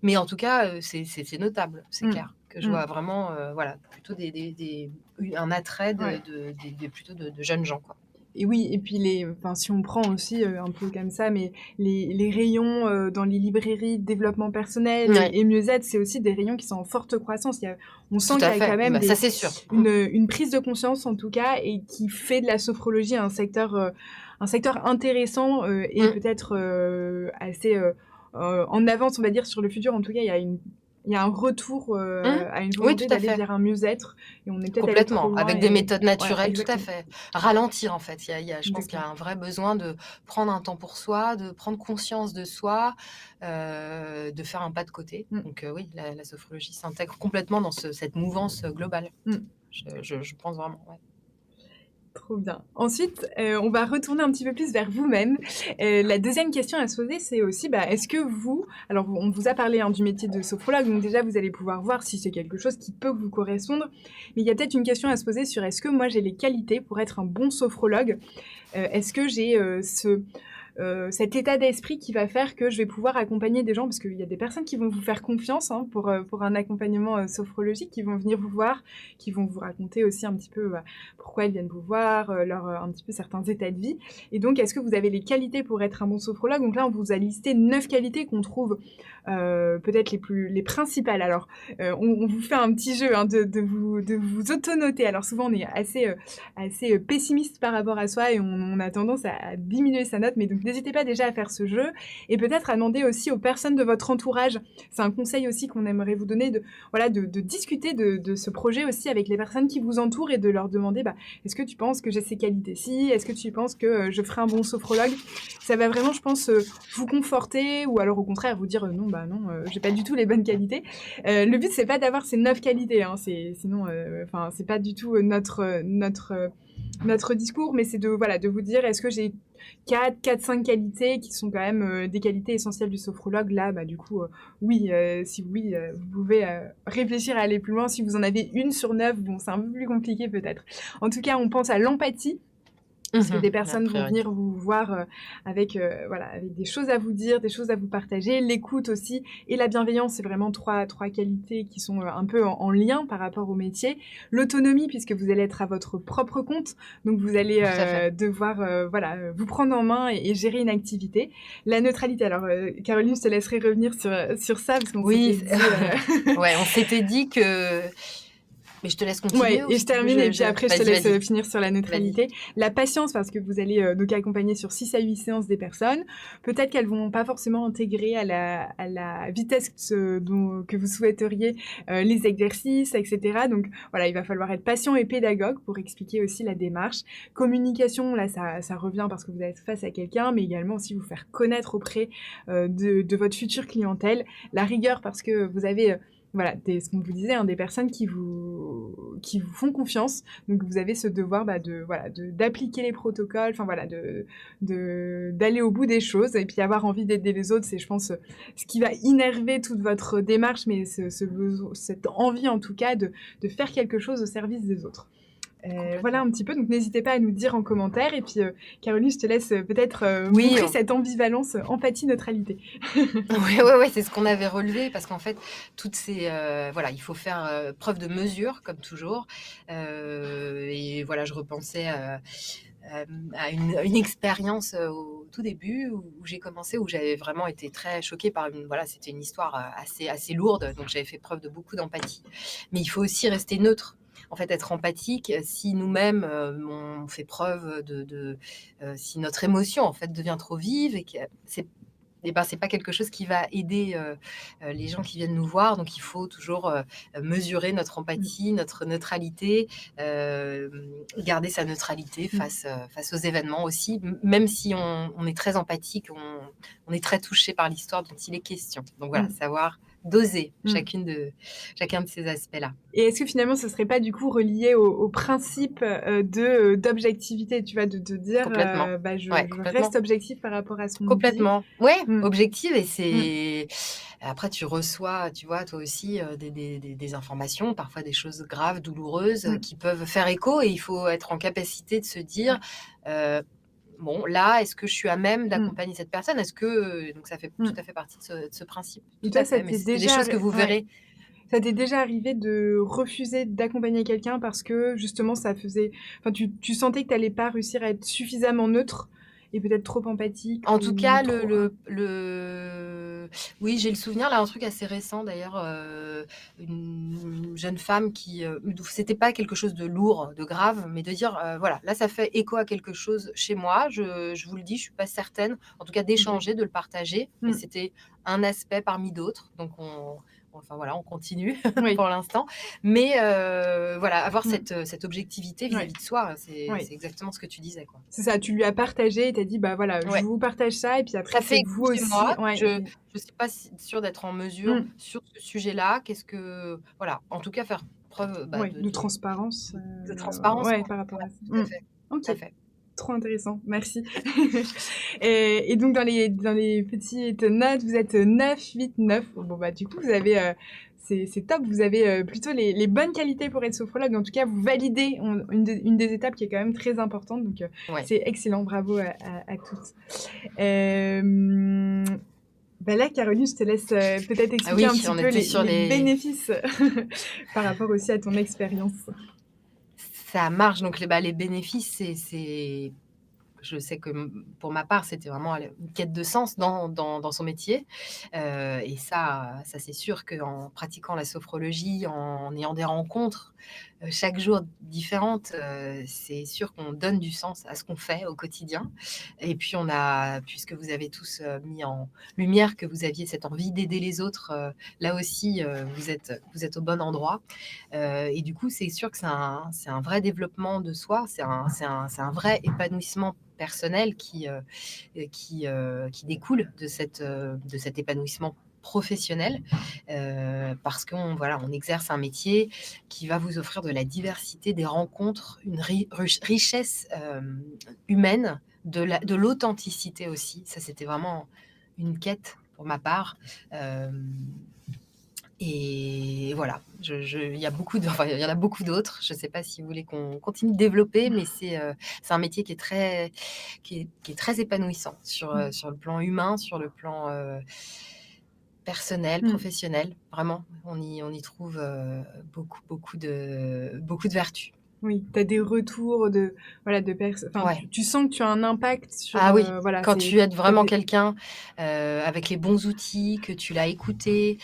Mais en tout cas, c'est notable, c'est Mmh. clair que je Mmh. vois vraiment, voilà, plutôt un attrait Ouais. plutôt de jeunes gens, quoi. Et oui, et puis enfin, si on prend aussi un peu comme ça, mais les rayons dans les librairies de développement personnel Ouais, et mieux-être, c'est aussi des rayons qui sont en forte croissance. On tout sent qu'il à y a quand fait. même Bah, ça, c'est sûr. une prise de conscience en tout cas et qui fait de la sophrologie un secteur intéressant et Mmh. peut-être assez en avance, on va dire, sur le futur. En tout cas, il y a un retour Mmh. à une Oui, tout volonté à d'aller fait. vers un mieux-être et on est peut-être allé trop Complètement, loin avec des et méthodes ouais, naturelles, tout à exactement, fait. Ralentir, en fait. Je pense qu'il y a exactement. un vrai besoin de prendre un temps pour soi, de prendre conscience de soi, de faire un pas de côté. Mmh. Donc oui, la sophrologie s'intègre complètement dans cette mouvance, globale. Mmh. Je pense vraiment, ouais. Trop bien. Ensuite, on va retourner un petit peu plus vers vous-même. La deuxième question à se poser, c'est aussi, bah, est-ce que vous alors on vous a parlé, hein, du métier de sophrologue, donc déjà vous allez pouvoir voir si c'est quelque chose qui peut vous correspondre. Mais il y a peut-être une question à se poser sur est-ce que moi j'ai les qualités pour être un bon sophrologue? Est-ce que j'ai, cet état d'esprit qui va faire que je vais pouvoir accompagner des gens? Parce qu'il y a des personnes qui vont vous faire confiance, hein, pour un accompagnement, sophrologique, qui vont venir vous voir, qui vont vous raconter aussi un petit peu, bah, pourquoi elles viennent vous voir, un petit peu certains états de vie et donc est-ce que vous avez les qualités pour être un bon sophrologue? Donc là, on vous a listé 9 qualités qu'on trouve, peut-être les principales. Alors, on vous fait un petit jeu, hein, de vous auto-noter. Alors souvent, on est assez pessimiste par rapport à soi et on a tendance à diminuer sa note. Mais donc n'hésitez pas déjà à faire ce jeu et peut-être à demander aussi aux personnes de votre entourage. C'est un conseil aussi qu'on aimerait vous donner voilà, de discuter de ce projet aussi avec les personnes qui vous entourent et de leur demander bah, est-ce que tu penses que j'ai ces qualités-ci? Est-ce que tu penses que je ferai un bon sophrologue? Ça va vraiment, je pense, vous conforter ou alors au contraire vous dire non, bah non, j'ai pas du tout les bonnes qualités. Le but, c'est pas d'avoir ces 9 qualités, hein, sinon, enfin, c'est pas du tout notre discours, mais c'est voilà, de vous dire est-ce que j'ai 4-5 qualités qui sont quand même des qualités essentielles du sophrologue. Là, bah, du coup, oui, si oui, vous pouvez réfléchir à aller plus loin. Si vous en avez une sur 9, bon, c'est un peu plus compliqué peut-être. En tout cas, on pense à l'empathie parce que Mmh. des La personnes vont priorité. venir vous voir avec, voilà, avec des choses à vous dire, des choses à vous partager, l'écoute aussi et la bienveillance, c'est vraiment trois qualités qui sont un peu en lien par rapport au métier. L'autonomie, puisque vous allez être à votre propre compte, donc vous allez Tout à fait. devoir voilà, vous prendre en main et gérer une activité. La neutralité, alors Caroline, je te laisserai revenir sur ça parce qu'on s'était Oui, dit ouais, on s'était dit que mais je te laisse Ouais continuer ou et je si tu veux, termine et puis après je te vas-y, laisse, vas-y, finir sur la vas-y. neutralité. La patience parce que vous allez, donc accompagner sur 6 à 8 séances des personnes. Peut-être qu'elles vont pas forcément intégrer à la vitesse que vous souhaiteriez, les exercices et cetera. Donc voilà, il va falloir être patient et pédagogue pour expliquer aussi la démarche. Communication, là ça revient parce que vous êtes face à quelqu'un, mais également aussi vous faire connaître auprès, de votre future clientèle. La rigueur parce que vous avez, voilà, ce qu'on vous disait, hein, des personnes qui vous font confiance. Donc vous avez ce devoir bah, voilà, d'appliquer les protocoles, enfin voilà, d'aller au bout des choses et puis avoir envie d'aider les autres, c'est je pense ce qui va innerver toute votre démarche, mais cette envie en tout cas de faire quelque chose au service des autres. Voilà Complètement. un petit peu, donc n'hésitez pas à nous dire en commentaire et puis Caroline, je te laisse peut-être Oui, montrer cette ambivalence empathie-neutralité. oui, ouais, ouais, c'est ce qu'on avait relevé parce qu'en fait, toutes ces, voilà, il faut faire, preuve de mesure comme toujours, et voilà, je repensais, à une expérience, au tout début où j'ai commencé, où j'avais vraiment été très choquée par voilà, c'était une histoire, assez lourde, donc j'avais fait preuve de beaucoup d'empathie. Mais il faut aussi rester neutre. En fait, être empathique, si nous-mêmes, on fait preuve si notre émotion, en fait, devient trop vive et que c'est pas quelque chose qui va aider, les gens qui viennent nous voir. Donc il faut toujours, mesurer notre Mmh. empathie, notre neutralité, garder sa neutralité Mmh. face aux événements aussi. Même si on est très empathique, on est très touché par l'histoire dont il est question. Donc voilà, Mmh. savoir doser Mmh. chacun de ces aspects-là. Et est-ce que finalement ce serait pas du coup relié au principe, d'objectivité, tu vois? De te dire, Complètement. bah, Ouais, je reste complètement. objectif par rapport à ce qu'on me dit. Complètement. Ouais, Mmh. objective et Mmh. c'est après tu reçois, tu vois, toi aussi, des informations, parfois des choses graves, douloureuses, Mmh. qui peuvent faire écho et il faut être en capacité de se dire, Ouais. heu: «Bon, là, est-ce que je suis à même Mmh. d'accompagner cette personne? Est-ce que» donc ça fait tout Mmh. à fait partie de ce principe. Et Tout toi, à ça fait, mais t'est c'est des déjà choses que arri vous ouais. verrez. Ça t'est déjà arrivé de refuser d'accompagner quelqu'un parce que justement ça faisait enfin tu sentais que tu allais pas réussir à être suffisamment neutre et peut-être trop empathique En tout ou cas, trop oui, j'ai le souvenir là, un truc assez récent d'ailleurs, une jeune femme qui, c'était pas quelque chose de lourd, de grave, mais de dire, voilà, là ça fait écho à quelque chose chez moi, je vous le dis, je suis pas certaine, en tout cas OK. d'échanger, de le partager, mais Mmh. c'était un aspect parmi d'autres, donc enfin voilà, on continue Oui. pour l'instant, mais voilà, avoir Mmh. cette objectivité Ouais. vis-à-vis de soi, c'est Ouais. c'est exactement ce que tu disais, quoi. C'est ça, tu lui as partagé et tu as dit: «Bah, voilà, je Ouais. vous partage ça et puis après Ça c'est fait écho vous chez moi, aussi» ouais, je OK. je suis pas sûre d'être en mesure Mmh. sur ce sujet-là. Qu'est-ce que voilà, en tout cas faire preuve, bah, Ouais, de transparence, de transparence, ouais, quoi. par rapport Ouais, à ça. tout à Mmh. fait, OK, tout à fait. trop intéressant, merci. Et donc dans les petites notes, vous êtes, 9, 8, 9. Bon, bah, du coup, vous avez, c'est top, vous avez, plutôt les bonnes qualités pour être sophrologue. En tout cas, vous validez une des étapes qui est quand même très importante, donc Ouais. c'est excellent, bravo à toutes. Hem, bah, là, Caroline, je te laisse, peut-être Ah expliquer oui, un petit on peu était les sur les les bénéfices par rapport aussi à ton expérience. ça marche donc les bénéfices, c'est je sais que, pour ma part, c'était vraiment une quête de sens dans son métier, et ça c'est sûr qu'en pratiquant la sophrologie, en ayant des rencontres, chaque jour différentes, c'est sûr qu'on donne du sens à ce qu'on fait au quotidien et puis puisque vous avez tous, mis en lumière que vous aviez cette envie d'aider les autres, là aussi, vous êtes au bon endroit, et du coup, c'est sûr que c'est un vrai développement de soi, c'est un vrai épanouissement personnel qui découle de cet épanouissement professionnel, parce qu'on voilà, on exerce un métier qui va vous offrir de la diversité, des rencontres, une richesse, humaine, de l'authenticité aussi. Ça, c'était vraiment une quête pour ma part, hem et voilà, il y a enfin, il y en a beaucoup d'autres. Je ne sais pas si vous voulez qu'on continue de développer, mais c'est un métier qui est très épanouissant Mmh. sur le plan humain, sur le plan, personnel, Mmh. professionnel. Vraiment, on y trouve, beaucoup de vertus. Oui, tu as des retours de voilà, de enfin, Ouais. tu sens que tu as un impact sur, Ah oui, voilà, quand c'est tu aides tu as vraiment des quelqu'un, avec les bons outils, que tu l'as écouté,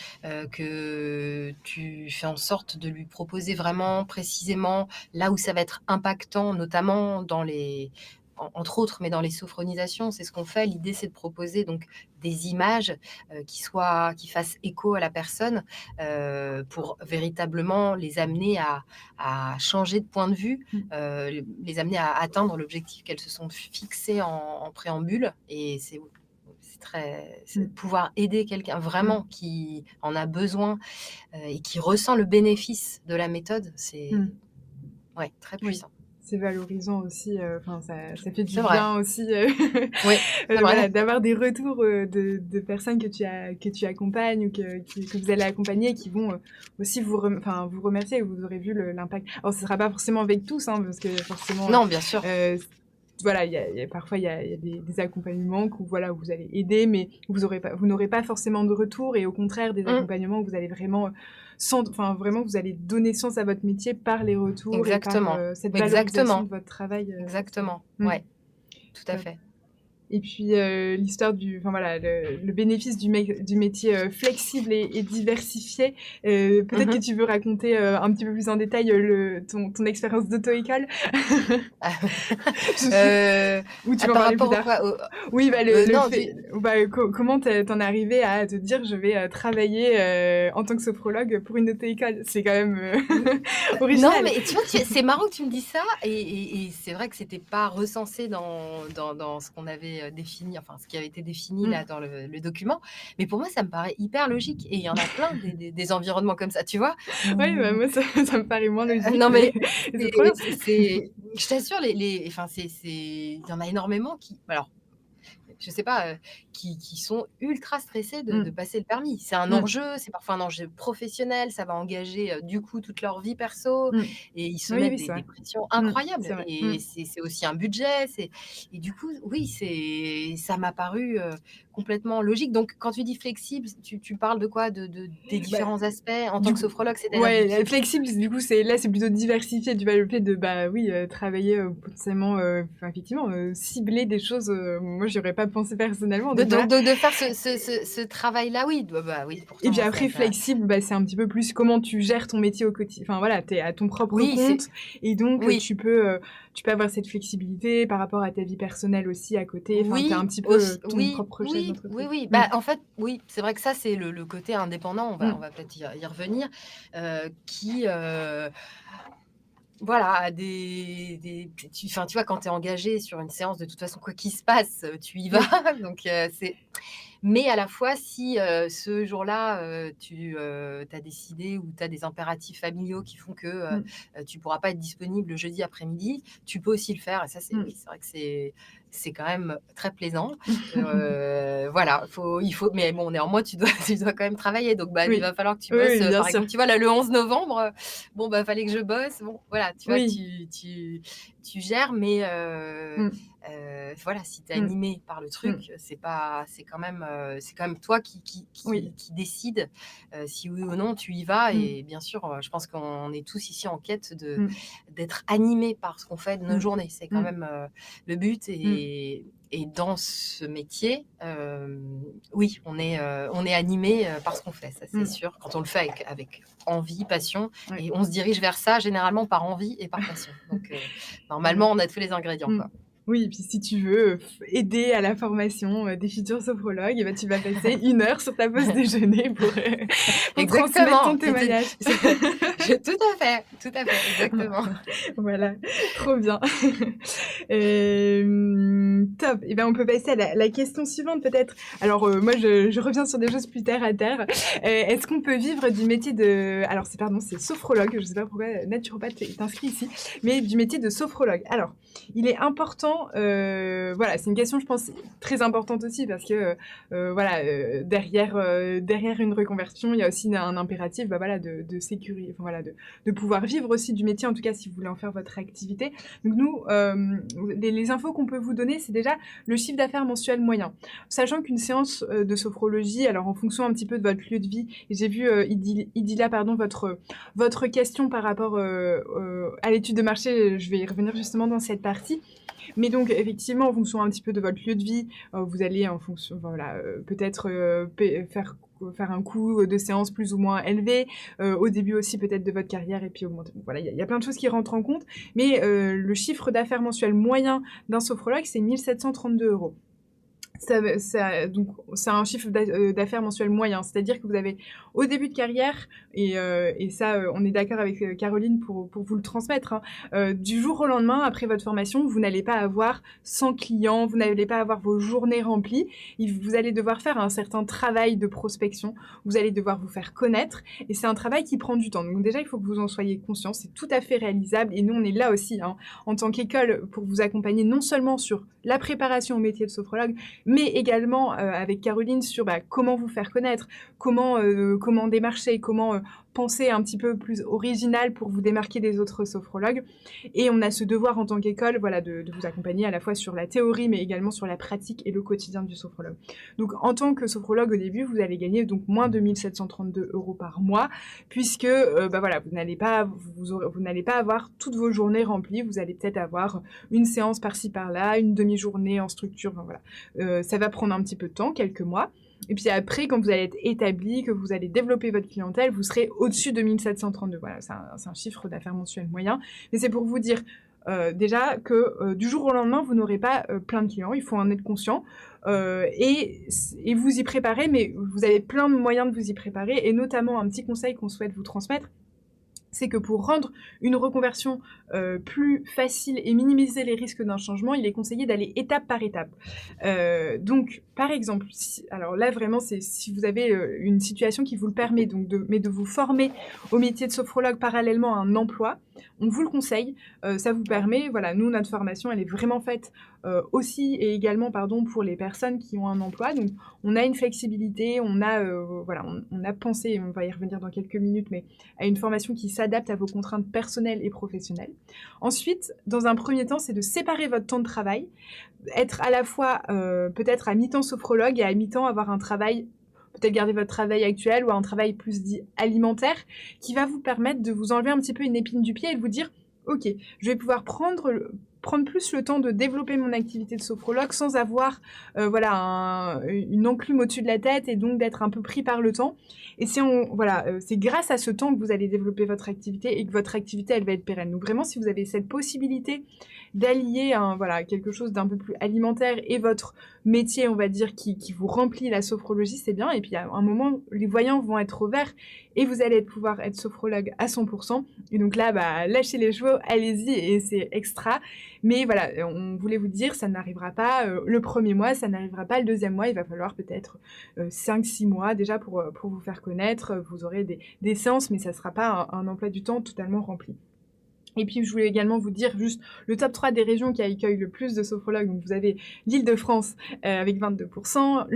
que tu fais en sorte de lui proposer vraiment précisément là où ça va être impactant, notamment entre autres, mais dans les sophronisations, c'est ce qu'on fait. L'idée, c'est de proposer donc des images, qui fassent écho à la personne, pour véritablement les amener à changer de point de vue, mmh, les amener à atteindre l'objectif qu'elles se sont fixées en préambule et c'est de mmh, pouvoir aider quelqu'un mmh, vraiment qui en a besoin, et qui ressent le bénéfice de la méthode, mmh. c'est ouais, très Oui, puissant. c'est valorisant aussi, enfin ça fait du C'est vrai. bien aussi, Oui, c'est voilà, vrai. d'avoir des retours, de personnes que tu accompagnes ou que vous allez accompagner et qui vont, aussi vous remercier et vous aurez vu l'impact. Alors ce sera pas forcément avec tous, hein, parce que forcément, Non, bien sûr. heu, voilà, parfois il y a des accompagnements où voilà, où vous allez aider, mais vous n'aurez pas forcément de retour et au contraire des Mmh, accompagnements où vous allez vraiment, enfin vraiment vous allez donner sens à votre métier par les retours et par, exactement. cette valorisation Exactement, de votre travail, forcément. exactement. Mmh, Ouais, tout à top. fait. Et puis, l'histoire enfin voilà, le bénéfice du métier, flexible et diversifié. Peut-être que Mmh. tu veux raconter, un petit peu plus en détail, ton expérience d'auto-école? Je Heu, Ou tu vas en Par parler plus rapport au tard? quoi? Oui, bah, le Non, fait bah, comment tu es arrivée à te dire: «Je vais, travailler, en tant que sophrologue pour une auto-école». C'est quand même, non, original. mais tu vois, c'est marrant que tu me dises ça et c'est vrai que c'était pas recensé dans ce qu'on avait, défini, enfin, ce qui avait été défini Mmh. là dans le document. Mais pour moi, ça me paraît hyper logique et il y en a plein des environnements comme ça, tu vois? Ouais, bah, Où moi ça me paraît moins logique, non, mais mais mais c'est trop bien. je t'assure, enfin, il y en a énormément qui alors je sais pas, qui sont ultra stressés de Mmh. passer le permis. C'est un Mmh. enjeu, c'est parfois un enjeu professionnel, ça va engager, du coup, toute leur vie perso Mmh. et ils se Oui, mettent oui, c'est des vrai. pressions Mmh. incroyables C'est vrai. Mmh. et c'est aussi un budget, c'est et du coup, oui, c'est ça m'a paru, complètement logique. Donc quand tu dis flexible, tu parles de quoi? De des Bah, différents aspects en tant du que coup sophrologue, c'est-à-dire du ouais, flexible, du coup, c'est plutôt diversifié, tu vois? Le fait de, bah, oui, travailler, potentiellement, enfin, effectivement, cibler des choses, moi, j'y aurais pas pensé personnellement, de donc voilà. donc de faire ce travail-là, oui, bah, oui, Et pourtant puis moi après flexible, bah, c'est un petit peu plus comment tu gères ton métier au enfin voilà, tu es à ton propre oui, c'est compte et donc oui. tu peux avoir cette flexibilité par rapport à ta vie personnelle aussi à côté. Enfin, tu es un Oui, petit peu, aussi ton oui, propre chef oui, oui, d'entreprise. oui. Mmh. Bah, en fait, oui, c'est vrai que ça, c'est le côté indépendant, on Mmh. va peut-être y revenir, qui, voilà, a des enfin, tu vois, quand tu es engagé sur une séance, de toute façon, quoi qu'il se passe, tu y vas, Oui. donc c'est mais à la fois, si, ce jour-là, tu, as décidé ou tu as des impératifs familiaux qui font que, Mmh. tu pourras pas être disponible le jeudi après-midi, tu peux aussi le faire et ça, c'est Mmh. oui, c'est vrai que c'est quand même très plaisant. Voilà, il faut mais bon, néanmoins, tu dois tu dois quand même travailler donc bah, il Oui. va falloir que tu Oui, bosses, oui, bien par sûr. exemple, tu vois, là, le 11 novembre, bon, bah, fallait que je bosse. Bon, voilà, tu vois, Oui. tu gères mais Mmh. voilà, si tu es Mmh. animé par le Mmh. truc, c'est quand même toi Oui. qui décide, si oui ou non tu y vas Mmh. et bien sûr, je pense qu'on est tous ici en quête Mmh. d'être animés par ce qu'on fait de nos Mmh. journées. C'est quand Mmh. même, le but Mmh. et dans ce métier, oui, on est animé, par ce qu'on fait, ça c'est Mmh. sûr. Quand on le fait avec envie, passion Ouais. et on se dirige vers ça généralement par envie et par passion. Donc, Voilà. normalement, on a tous les ingrédients, Mmh. quoi. Oui, et puis si tu veux, aider à la formation, des futurs sophrologues et bah, tu vas passer 1 heure sur ta pause déjeuner pour transmettre ton Exactement, témoignage. tout à fait, exactement. Voilà, trop bien. Top, et ben, on peut passer à la question suivante peut-être. Alors, moi je reviens sur des choses plus terre à terre. Est-ce qu'on peut vivre du métier de alors c'est sophrologue, je sais pas pourquoi naturopathe est inscrit ici, mais du métier de sophrologue. Alors, il est important, voilà, c'est une question je pense très importante aussi parce que, voilà, derrière une reconversion, il y a aussi un impératif, bah, voilà, de enfin voilà, de pouvoir vivre aussi du métier, en tout cas si vous voulez en faire votre activité. Donc nous, les infos qu'on peut vous donner, c'est déjà le chiffre d'affaires mensuel moyen. Sachant qu'une séance de sophrologie, alors en fonction un petit peu de votre lieu de vie, et j'ai vu Idylla, pardon, votre question par rapport à l'étude de marché, je vais y revenir justement dans cette partie. Mais donc effectivement, en fonction un petit peu de votre lieu de vie, vous allez en fonction, enfin, voilà, peut-être faire un coût de séance plus ou moins élevé, au début aussi peut-être de votre carrière et puis augmenter. Donc voilà, il y a plein de choses qui rentrent en compte, mais le chiffre d'affaires mensuel moyen d'un sophrologue, c'est 1 732 €. Donc c'est un chiffre d'affaires mensuel moyen, c'est-à-dire que vous avez au début de carrière, et ça, on est d'accord avec Caroline pour vous le transmettre, hein, du jour au lendemain, après votre formation, vous n'allez pas avoir 100 clients, vous n'allez pas avoir vos journées remplies. Vous allez devoir faire un certain travail de prospection, vous allez devoir vous faire connaître, et c'est un travail qui prend du temps. Donc déjà, il faut que vous en soyez conscient, c'est tout à fait réalisable, et nous, on est là aussi, hein, en tant qu'école, pour vous accompagner non seulement sur la préparation au métier de sophrologue, mais également avec Caroline sur comment vous faire connaître, comment démarcher, comment penser un petit peu plus original pour vous démarquer des autres sophrologues. Et on a ce devoir en tant qu'école, voilà, de vous accompagner à la fois sur la théorie, mais également sur la pratique et le quotidien du sophrologue. Donc en tant que sophrologue au début, vous allez gagner donc moins de 1 732 € par mois, puisque voilà, vous n'allez pas avoir toutes vos journées remplies, vous allez peut-être avoir une séance par-ci par-là, une demi-journée en structure, enfin, voilà. Ça va prendre un petit peu de temps, quelques mois. Et puis après, quand vous allez être établi, que vous allez développer votre clientèle, vous serez au-dessus de 1 732. Voilà, c'est un chiffre d'affaires mensuel moyen. Mais c'est pour vous dire déjà que du jour au lendemain, vous n'aurez pas plein de clients. Il faut en être conscient. Et vous y préparer, mais vous avez plein de moyens de vous y préparer. Et notamment, un petit conseil qu'on souhaite vous transmettre, c'est que pour rendre une reconversion, plus facile et minimiser les risques d'un changement, il est conseillé d'aller étape par étape. Donc par exemple, si alors là vraiment c'est si vous avez, une situation qui vous le permet donc de vous former au métier de sophrologue parallèlement à un emploi, on vous le conseille. Ça vous permet voilà, nous notre formation elle est vraiment faite, aussi et également pardon pour les personnes qui ont un emploi. Donc on a une flexibilité, on a, voilà, on a pensé, on va y revenir dans quelques minutes, mais à une formation qui s'adapte à vos contraintes personnelles et professionnelles. Ensuite, dans un premier temps, c'est de séparer votre temps de travail, être à la fois peut-être à mi-temps sophrologue et à mi-temps avoir un travail, peut-être garder votre travail actuel ou un travail plus dit alimentaire, qui va vous permettre de vous enlever un petit peu une épine du pied et de vous dire, ok, je vais pouvoir prendre plus le temps de développer mon activité de sophrologue sans avoir voilà, une enclume au-dessus de la tête et donc d'être un peu pris par le temps. Et voilà, c'est grâce à ce temps que vous allez développer votre activité et que votre activité, elle va être pérenne. Donc vraiment, si vous avez cette possibilité d'allier voilà, quelque chose d'un peu plus alimentaire et votre métier, on va dire, qui vous remplit la sophrologie, c'est bien. Et puis à un moment, les voyants vont être au vert et vous allez pouvoir être sophrologue à 100%. Et donc là, bah, lâchez les chevaux, allez-y et c'est extra. Mais voilà, on voulait vous dire, ça n'arrivera pas le premier mois, ça n'arrivera pas le deuxième mois. Il va falloir peut-être 5-6 mois déjà pour vous faire connaître. Vous aurez des séances, mais ça ne sera pas un emploi du temps totalement rempli. Et puis, je voulais également vous dire juste le top 3 des régions qui accueillent le plus de sophrologues. Donc, vous avez l'Île-de-France avec 22%,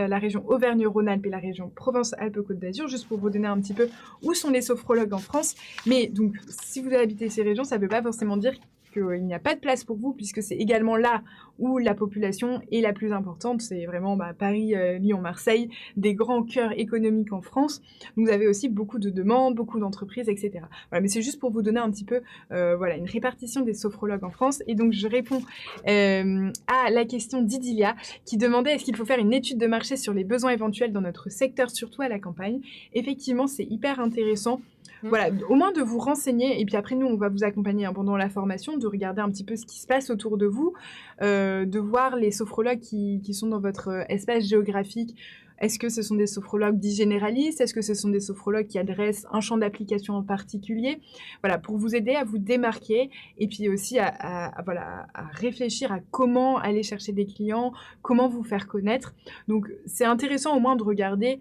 la région Auvergne-Rhône-Alpes et la région Provence-Alpes-Côte d'Azur, juste pour vous donner un petit peu où sont les sophrologues en France. Mais donc, si vous habitez ces régions, ça ne veut pas forcément dire qu'il n'y a pas de place pour vous, puisque c'est également là où la population est la plus importante. C'est vraiment Paris, Lyon, Marseille, des grands cœurs économiques en France. Donc, vous avez aussi beaucoup de demandes, beaucoup d'entreprises, etc. Voilà, mais c'est juste pour vous donner un petit peu voilà, une répartition des sophrologues en France. Et donc, je réponds à la question d'Idilia qui demandait est-ce qu'il faut faire une étude de marché sur les besoins éventuels dans notre secteur, surtout à la campagne. Effectivement, c'est hyper intéressant. Voilà, au moins de vous renseigner, et puis après nous on va vous accompagner pendant la formation, de regarder un petit peu ce qui se passe autour de vous, de voir les sophrologues qui sont dans votre espace géographique. Est-ce que ce sont des sophrologues dits généralistes? Est-ce que ce sont des sophrologues qui adressent un champ d'application en particulier? Voilà, pour vous aider à vous démarquer et puis aussi voilà, à réfléchir à comment aller chercher des clients, comment vous faire connaître. Donc c'est intéressant au moins de regarder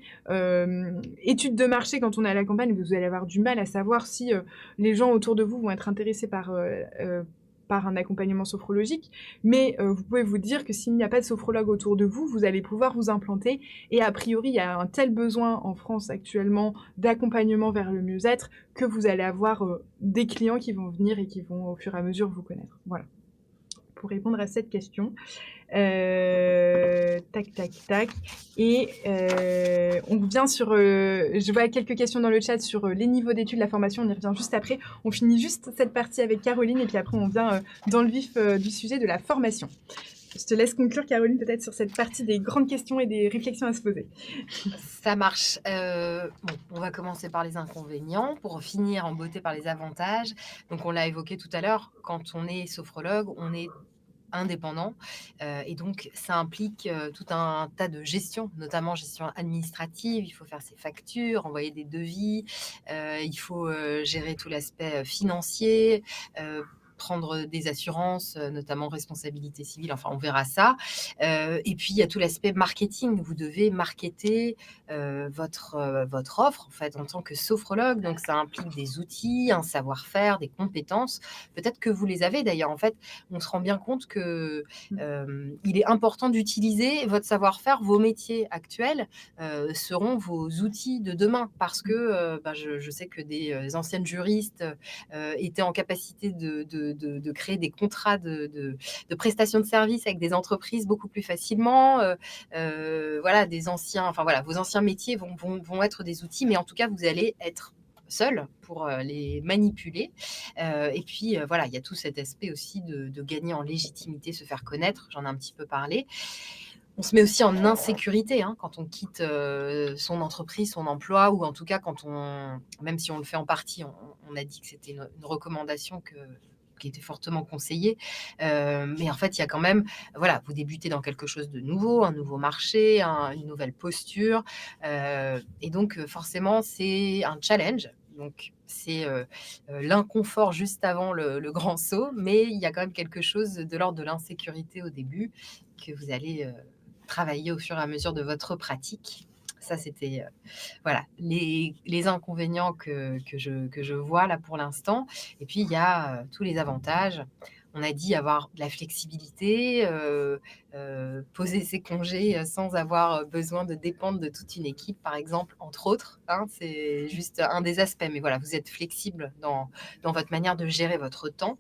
études de marché quand on est à la campagne, vous allez avoir du mal à savoir si les gens autour de vous vont être intéressés par un accompagnement sophrologique, mais vous pouvez vous dire que s'il n'y a pas de sophrologue autour de vous, vous allez pouvoir vous implanter et a priori, il y a un tel besoin en France actuellement d'accompagnement vers le mieux-être que vous allez avoir des clients qui vont venir et qui vont au fur et à mesure vous connaître. Voilà, pour répondre à cette question. Tac, tac, tac. Et on revient sur... je vois quelques questions dans le chat sur les niveaux d'études, la formation, on y revient juste après. On finit juste cette partie avec Caroline et puis après on vient dans le vif du sujet de la formation. Je te laisse conclure, Caroline, peut-être sur cette partie des grandes questions et des réflexions à se poser. Ça marche. Bon, on va commencer par les inconvénients pour finir en beauté par les avantages. Donc, on l'a évoqué tout à l'heure, quand on est sophrologue, on est indépendant et donc ça implique tout un tas de gestion, notamment gestion administrative. Il faut faire ses factures, envoyer des devis, il faut gérer tout l'aspect financier, prendre des assurances, notamment responsabilité civile, enfin on verra ça. Et puis il y a tout l'aspect marketing. Vous devez marketer votre offre en fait en tant que sophrologue. Donc ça implique des outils, un savoir-faire, des compétences. Peut-être que vous les avez d'ailleurs. En fait, on se rend bien compte que il est important d'utiliser votre savoir-faire. Vos métiers actuels seront vos outils de demain parce que je sais que des anciennes juristes étaient en capacité de créer des contrats de prestation de services avec des entreprises beaucoup plus facilement. Voilà, vos anciens métiers vont être des outils, mais en tout cas, vous allez être seul pour les manipuler. Et puis, voilà, il y a tout cet aspect aussi de gagner en légitimité, se faire connaître. J'en ai un petit peu parlé. On se met aussi en insécurité quand on quitte son entreprise, son emploi, ou en tout cas même si on le fait en partie, on a dit que c'était une recommandation qui était fortement conseillée. Mais en fait, il y a quand même, voilà, vous débutez dans quelque chose de nouveau, un nouveau marché, une nouvelle posture. Et donc, forcément, c'est un challenge. Donc c'est, l'inconfort juste avant le grand saut, mais il y a quand même quelque chose de l'ordre de l'insécurité au début que vous allez, travailler au fur et à mesure de votre pratique. Ça, c'était, voilà, les inconvénients que je vois là pour l'instant. Et puis il y a, tous les avantages. On a dit avoir de la flexibilité, poser ses congés, sans avoir, besoin de dépendre de toute une équipe, par exemple, entre autres, hein. C'est juste un des aspects, mais voilà, vous êtes flexible dans votre manière de gérer votre temps.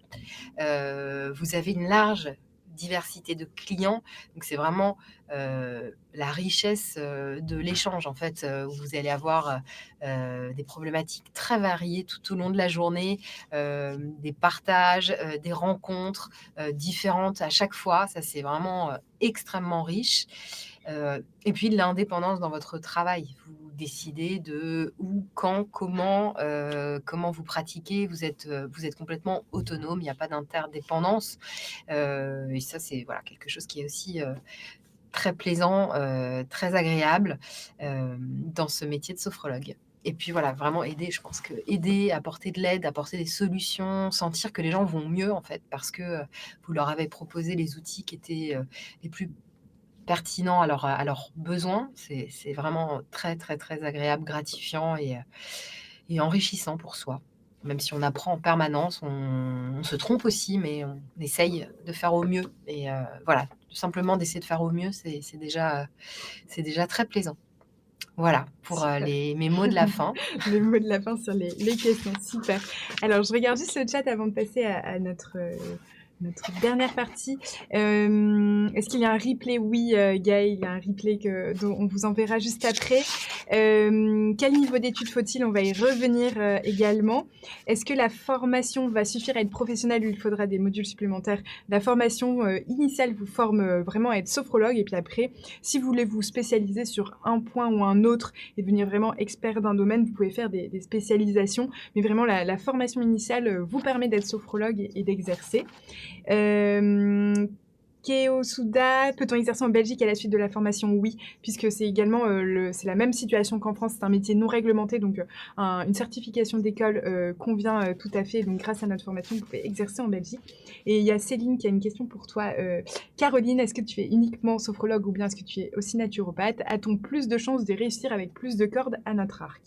Vous avez une large diversité de clients, donc c'est vraiment, la richesse, de l'échange en fait, où vous allez avoir, des problématiques très variées tout au long de la journée, des partages, des rencontres, différentes à chaque fois. Ça, c'est vraiment, extrêmement riche. Et puis l'indépendance dans votre travail. Vous décidez de où, quand, comment vous pratiquez. Vous êtes complètement autonome, il n'y a pas d'interdépendance. Et ça, c'est voilà, quelque chose qui est aussi, très plaisant, très agréable, dans ce métier de sophrologue. Et puis voilà, vraiment aider, je pense que aider, apporter de l'aide, apporter des solutions, sentir que les gens vont mieux en fait, parce que, vous leur avez proposé les outils qui étaient, les plus pertinents à leurs besoins. C'est vraiment très, très, très agréable, gratifiant et enrichissant pour soi. Même si on apprend en permanence, on se trompe aussi, mais on essaye de faire au mieux et voilà, tout simplement d'essayer de faire au mieux, c'est déjà très plaisant. Voilà pour, Super. mes mots de la fin. Le mot de la fin sur les questions, super. Alors je regarde juste le chat avant de passer à notre dernière partie. Est-ce qu'il y a un replay? Oui, Gaël, il y a un replay dont on vous enverra juste après. Quel niveau d'études faut-il? On va y revenir, également. Est-ce que la formation va suffire à être professionnelle ou il faudra des modules supplémentaires? La formation, initiale vous forme, vraiment à être sophrologue et puis après, si vous voulez vous spécialiser sur un point ou un autre et devenir vraiment expert d'un domaine, vous pouvez faire des spécialisations, mais vraiment la formation initiale, vous permet d'être sophrologue et d'exercer. Keo Souda, peut-on exercer en Belgique à la suite de la formation? Oui, puisque c'est également c'est la même situation qu'en France, c'est un métier non réglementé, donc une certification d'école convient tout à fait. Donc grâce à notre formation, vous pouvez exercer en Belgique. Et il y a Céline qui a une question pour toi. Caroline, est-ce que tu es uniquement sophrologue ou bien est-ce que tu es aussi naturopathe? A-t-on plus de chances de réussir avec plus de cordes à notre arc?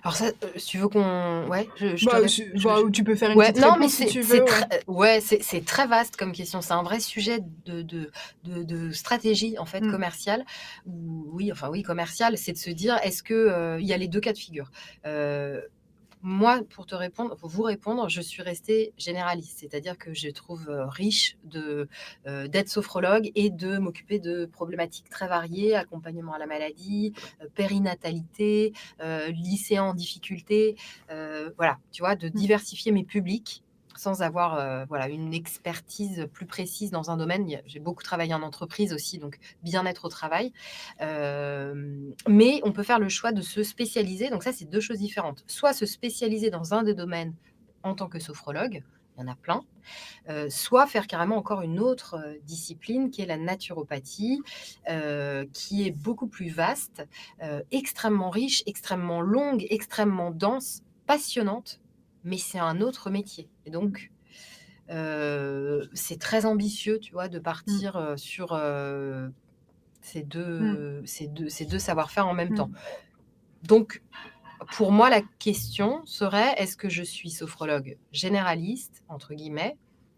Alors ça, si tu veux qu'on ouais, je te Bah, rép ou tu peux faire une ouais, petite non, mais réponse si tu c'est veux, ouais. très ouais, c'est très vaste comme question. C'est un vrai sujet de stratégie, en fait, Mm. commerciale ou oui, enfin, oui, commerciale. C'est de se dire: «Est-ce que, il y a les 2 cas de figure?» heu Moi, pour vous répondre, je suis restée généraliste. C'est-à-dire que je trouve, riche d'être sophrologue et de m'occuper de problématiques très variées, accompagnement à la maladie, périnatalité, lycéens en difficulté, voilà, tu vois? De Mm. diversifier mes publics sans avoir, voilà, une expertise plus précise dans un domaine. J'ai beaucoup travaillé en entreprise aussi, donc bien-être au travail. Mais on peut faire le choix de se spécialiser, donc ça, c'est 2 choses différentes. Soit se spécialiser dans un des domaines en tant que sophrologue, il y en a plein, soit faire carrément encore une autre, discipline qui est la naturopathie, qui est beaucoup plus vaste, extrêmement riche, extrêmement longue, extrêmement dense, passionnante, mais c'est un autre métier et donc c'est très ambitieux, tu vois, de Mm. partir, sur, ces Mm. 2 ces deux savoir-faire en même temps. Mm. Donc pour moi, la question serait: «Est-ce que je suis sophrologue «généraliste» entre guillemets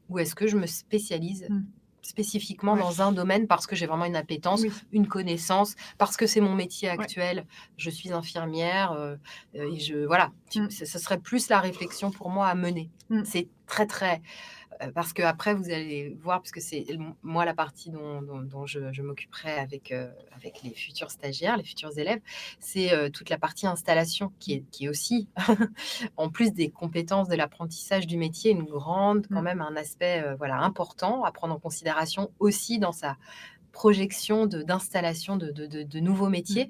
ou est-ce que je me spécialise Mm. spécifiquement Ouais. dans un domaine parce que j'ai vraiment une appétence, Oui. une connaissance, parce que c'est mon métier Ouais. actuel?» Je suis infirmière, et voilà, Mm. ce serait plus la réflexion pour moi à mener. Mm. C'est très, très parce qu'après vous allez voir, puisque c'est moi la partie dont je m'occuperai avec les futurs stagiaires, les futurs élèves, c'est, toute la partie installation qui est aussi, en plus des compétences de l'apprentissage du métier, une grande quand Mm. même un aspect, voilà, important à prendre en considération aussi dans sa projection d'installation de nouveaux Mm. métiers.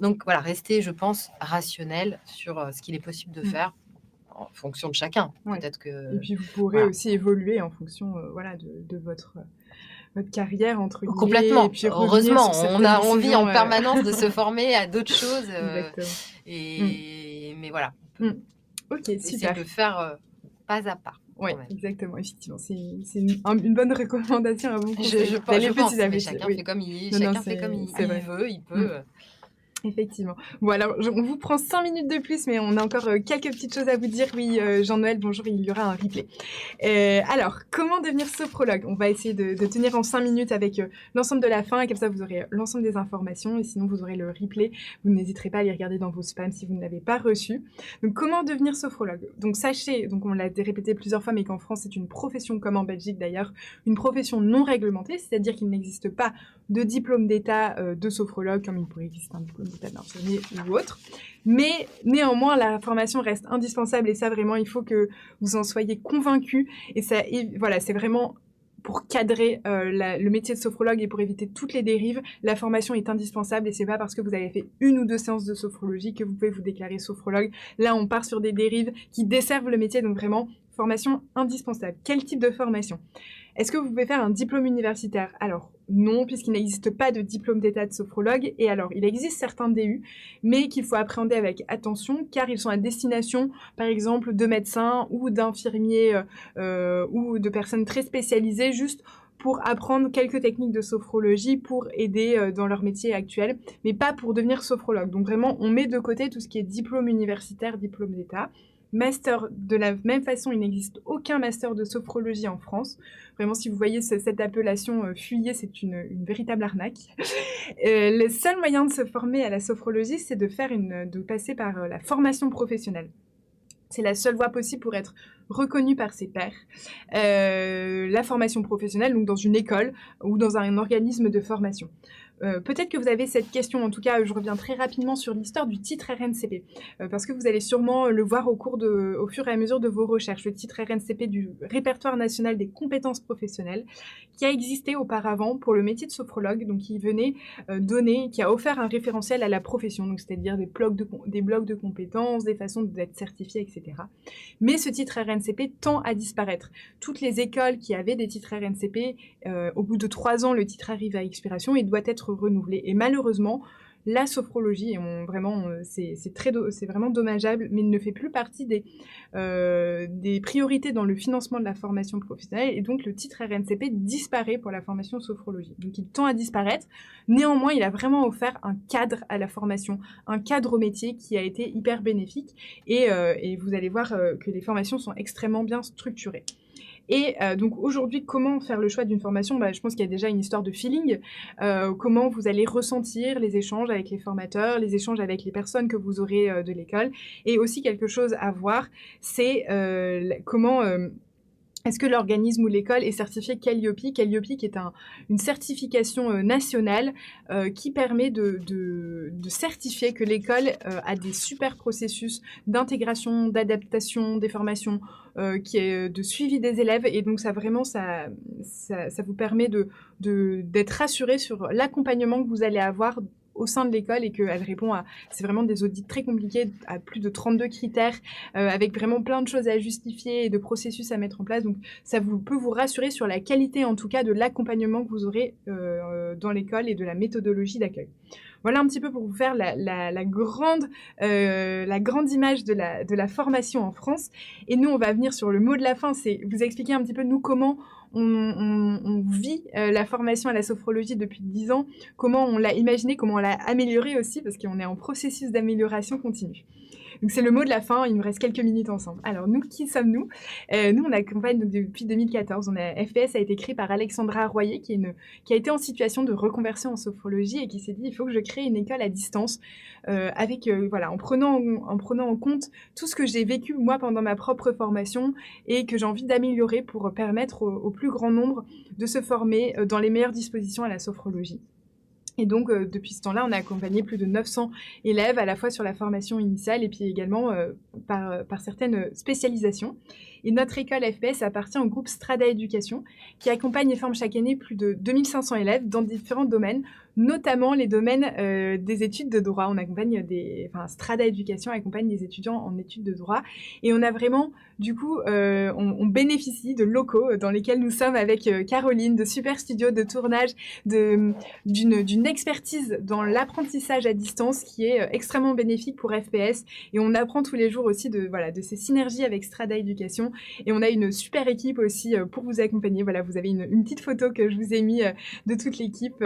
Donc voilà, rester, je pense, rationnel sur, ce qu'il est possible de Mm. faire en fonction de chacun. Ouais. Peut-être Et que puis vous pourrez voilà. aussi évoluer en fonction, voilà, de votre «carrière» entre guillemets et Complètement, puis revenir heureusement, sur on certaines a envie en décisions, permanence de se former à d'autres choses, exactement. Mmh. et mais voilà, Mmh. OK, Essayer super. de faire, pas à pas, quand Ouais, même. exactement, effectivement, c'est une bonne recommandation, un bon conseil, Je d'aller petit pense, à mais petit, oui. Non, non, chacun fait comme c'est il vrai. veut, il Mmh. peut, Effectivement. Bon alors, on vous prend 5 minutes de plus, mais on a encore quelques petites choses à vous dire. Oui, Jean-Noël, bonjour, il y aura un replay. Alors, comment devenir sophrologue? On va essayer de tenir en 5 minutes avec l'ensemble de la fin, et comme ça vous aurez l'ensemble des informations, et sinon vous aurez le replay. Vous n'hésiterez pas à les regarder dans vos spams si vous ne l'avez pas reçu. Donc, comment devenir sophrologue? Donc, sachez, donc on l'a répété plusieurs fois, mais qu'en France c'est une profession, comme en Belgique d'ailleurs, une profession non réglementée, c'est-à-dire qu'il n'existe pas de diplôme d'état de sophrologue, comme il pourrait exister un diplôme d'état d'infirmier ou autre. Mais néanmoins, la formation reste indispensable, et ça vraiment, il faut que vous en soyez convaincus. Et ça, voilà, c'est vraiment pour cadrer le métier de sophrologue et pour éviter toutes les dérives. La formation est indispensable, et c'est pas parce que vous avez fait 1 ou 2 séances de sophrologie que vous pouvez vous déclarer sophrologue. Là, on part sur des dérives qui desservent le métier, donc vraiment, formation indispensable. Quel type de formation? Est-ce que vous pouvez faire un diplôme universitaire? Alors non, puisqu'il n'existe pas de diplôme d'état de sophrologue. Et alors, il existe certains DU, mais qu'il faut appréhender avec attention, car ils sont à destination, par exemple, de médecins ou d'infirmiers ou de personnes très spécialisées, juste pour apprendre quelques techniques de sophrologie pour aider dans leur métier actuel, mais pas pour devenir sophrologue. Donc vraiment, on met de côté tout ce qui est diplôme universitaire, diplôme d'état. Master, de la même façon, il n'existe aucun master de sophrologie en France. Vraiment, si vous voyez cette appellation, fuyez, c'est une véritable arnaque. Le seul moyen de se former à la sophrologie, c'est de passer par la formation professionnelle. C'est la seule voie possible pour être reconnu par ses pairs. La formation professionnelle, donc dans une école ou dans un organisme de formation. Peut-être que vous avez cette question, en tout cas, je reviens très rapidement sur l'histoire du titre RNCP, parce que vous allez sûrement le voir au fur et à mesure de vos recherches. Le titre RNCP du Répertoire national des compétences professionnelles, qui a existé auparavant pour le métier de sophrologue, donc qui a offert un référentiel à la profession, donc c'est-à-dire des blocs de compétences, des façons d'être certifié, etc. Mais ce titre RNCP tend à disparaître. Toutes les écoles qui avaient des titres RNCP, au bout de 3 ans, le titre arrive à expiration et doit être renouvelé. Et malheureusement, la sophrologie, c'est vraiment dommageable, mais ne fait plus partie des priorités dans le financement de la formation professionnelle, et donc le titre RNCP disparaît pour la formation sophrologie. Donc il tend à disparaître. Néanmoins, il a vraiment offert un cadre à la formation, un cadre au métier qui a été hyper bénéfique, et vous allez voir que les formations sont extrêmement bien structurées. Et donc aujourd'hui, comment faire le choix d'une formation? Je pense qu'il y a déjà une histoire de feeling. Comment vous allez ressentir les échanges avec les formateurs, les échanges avec les personnes que vous aurez de l'école. Et aussi quelque chose à voir, c'est comment... est-ce que l'organisme ou l'école est certifié Calliope? Calliope qui est une certification nationale qui permet de certifier que l'école a des super processus d'intégration, d'adaptation des formations, de suivi des élèves. Et donc ça vous permet d'être rassuré sur l'accompagnement que vous allez avoir au sein de l'école, et qu'elle répond à... C'est vraiment des audits très compliqués, à plus de 32 critères, avec vraiment plein de choses à justifier et de processus à mettre en place. Donc ça peut vous rassurer sur la qualité, en tout cas, de l'accompagnement que vous aurez dans l'école et de la méthodologie d'accueil. Voilà un petit peu pour vous faire la grande image de la formation en France. Et nous, on va venir sur le mot de la fin, c'est vous expliquer un petit peu, nous, comment on vit la formation à la sophrologie depuis 10 ans, comment on l'a imaginé, comment on l'a amélioré aussi, parce qu'on est en processus d'amélioration continue. Donc c'est le mot de la fin, il nous reste quelques minutes ensemble. Alors nous, qui sommes-nous? Nous, on accompagne depuis 2014. FPS a été créé par Alexandra Royer, qui a été en situation de reconversion en sophrologie et qui s'est dit, il faut que je crée une école à distance, en prenant en compte tout ce que j'ai vécu moi pendant ma propre formation et que j'ai envie d'améliorer pour permettre au plus grand nombre de se former dans les meilleures dispositions à la sophrologie. Et donc, depuis ce temps-là, on a accompagné plus de 900 élèves, à la fois sur la formation initiale et puis également par certaines spécialisations. Et notre école FPS appartient au groupe Strada Éducation, qui accompagne et forme chaque année plus de 2500 élèves dans différents domaines, notamment les domaines des études de droit. On accompagne Strada Éducation accompagne des étudiants en études de droit et on a vraiment, du coup, on bénéficie de locaux dans lesquels nous sommes avec Caroline, de super studios de tournage, d'une expertise dans l'apprentissage à distance qui est extrêmement bénéfique pour FPS et on apprend tous les jours aussi de ces synergies avec Strada Éducation et on a une super équipe aussi pour vous accompagner. Voilà, vous avez une petite photo que je vous ai mis de toute l'équipe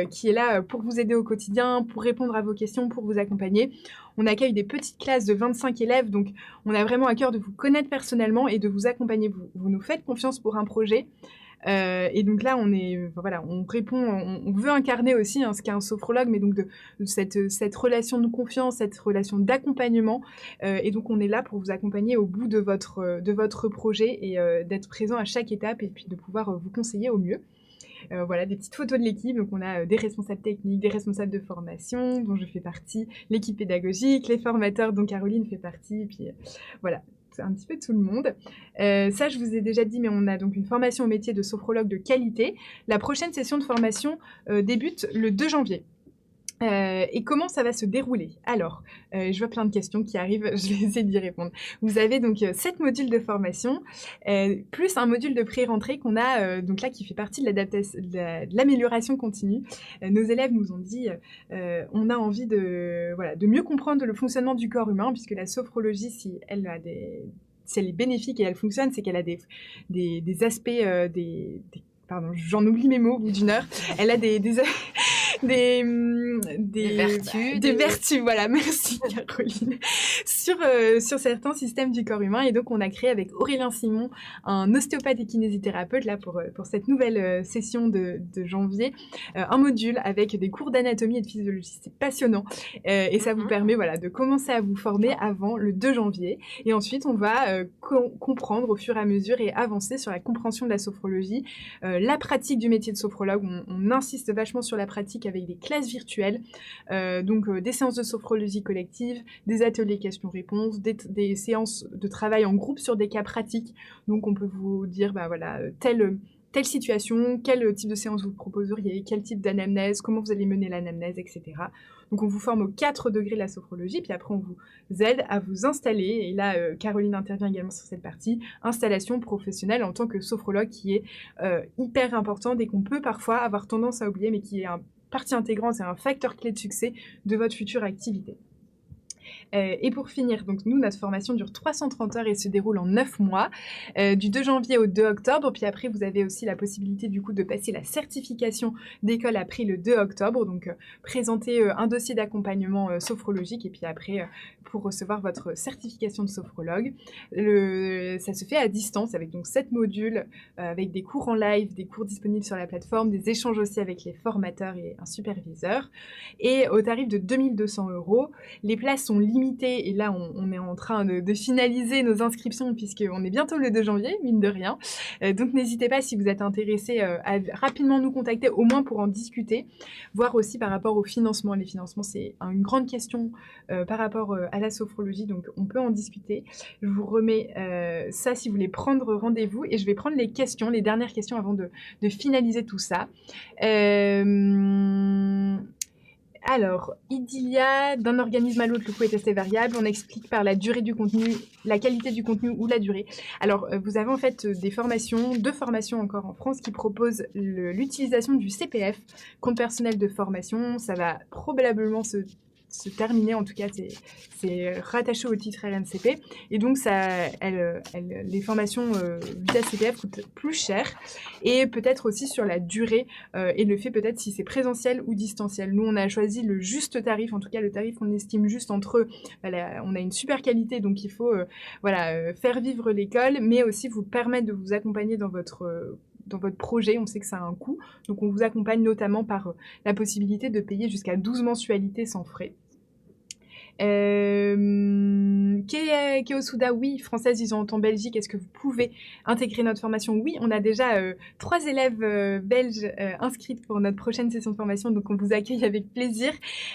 qui est là pour vous aider au quotidien, pour répondre à vos questions, pour vous accompagner. On accueille des petites classes de 25 élèves, donc on a vraiment à cœur de vous connaître personnellement et de vous accompagner. Vous nous faites confiance pour un projet. Et donc là, on répond, on veut incarner aussi ce qu'est un sophrologue, mais donc de cette relation de confiance, cette relation d'accompagnement. Et donc on est là pour vous accompagner au bout de votre projet et d'être présent à chaque étape et puis de pouvoir vous conseiller au mieux. Voilà, des petites photos de l'équipe. Donc, on a des responsables techniques, des responsables de formation, dont je fais partie, l'équipe pédagogique, les formateurs, dont Caroline fait partie. Et puis, voilà, c'est un petit peu tout le monde. Ça, je vous ai déjà dit, mais on a donc une formation au métier de sophrologue de qualité. La prochaine session de formation débute le 2 janvier. Et comment ça va se dérouler? Alors, je vois plein de questions qui arrivent, je vais essayer d'y répondre. Vous avez donc 7 modules de formation, plus un module de pré-rentrée qu'on a donc là qui fait partie de l'amélioration continue. Nos élèves nous ont dit, on a envie de mieux comprendre le fonctionnement du corps humain, puisque la sophrologie, si elle est bénéfique et elle fonctionne, c'est qu'elle a des aspects, pardon, j'en oublie mes mots au bout d'une heure. Elle a des Des vertus, voilà, merci Caroline, sur certains systèmes du corps humain. Et donc, on a créé avec Aurélien Simon, un ostéopathe et kinésithérapeute, là, pour cette nouvelle session de janvier, un module avec des cours d'anatomie et de physiologie. C'est passionnant. Et ça vous permet, voilà, de commencer à vous former avant le 2 janvier. Et ensuite, on va comprendre au fur et à mesure et avancer sur la compréhension de la sophrologie, la pratique du métier de sophrologue. On insiste vachement sur la pratique avec des classes virtuelles, donc des séances de sophrologie collective, des ateliers questions-réponses, des séances de travail en groupe sur des cas pratiques. Donc on peut vous dire, telle situation, quel type de séance vous proposeriez, quel type d'anamnèse, comment vous allez mener l'anamnèse, etc. Donc on vous forme aux 4 degrés de la sophrologie, puis après on vous aide à vous installer, et là Caroline intervient également sur cette partie, installation professionnelle en tant que sophrologue, qui est hyper importante et qu'on peut parfois avoir tendance à oublier, mais qui est partie intégrante, c'est un facteur clé de succès de votre future activité. Et pour finir, donc nous, notre formation dure 330 heures et se déroule en 9 mois, du 2 janvier au 2 octobre. Puis après, vous avez aussi la possibilité du coup de passer la certification d'école après le 2 octobre. Donc présenter un dossier d'accompagnement sophrologique et puis après pour recevoir votre certification de sophrologue. Ça se fait à distance avec donc 7 modules, avec des cours en live, des cours disponibles sur la plateforme, des échanges aussi avec les formateurs et un superviseur. Et au tarif de 2 200 €. Les places sont limitées et là, on est en train de finaliser nos inscriptions puisqu'on est bientôt le 2 janvier, mine de rien. Donc n'hésitez pas, si vous êtes intéressé, à rapidement nous contacter, au moins pour en discuter. Voir aussi par rapport au financement. Les financements, c'est une grande question par rapport à la sophrologie, donc on peut en discuter. Je vous remets ça si vous voulez prendre rendez-vous et je vais prendre les questions, les dernières questions avant de finaliser tout ça. Alors, Idilia, d'un organisme à l'autre, le coût est assez variable. On explique par la durée du contenu, la qualité du contenu ou la durée. Alors, vous avez en fait deux formations encore en France qui proposent l'utilisation du CPF, compte personnel de formation. Ça va probablement se terminer, en tout cas c'est rattaché au titre RNCP, et donc les formations via CPF coûtent plus cher, et peut-être aussi sur la durée et le fait peut-être si c'est présentiel ou distanciel. Nous on a choisi le juste tarif, en tout cas le tarif qu'on estime juste entre on a une super qualité, donc il faut faire vivre l'école, mais aussi vous permettre de vous accompagner dans votre projet. On sait que ça a un coût, donc on vous accompagne notamment par la possibilité de payer jusqu'à 12 mensualités sans frais. Keosuda, oui. Française vivant en Belgique, est-ce que vous pouvez intégrer notre formation? Oui, on a déjà 3 élèves belges inscrites pour notre prochaine session de formation, donc on vous accueille avec plaisir.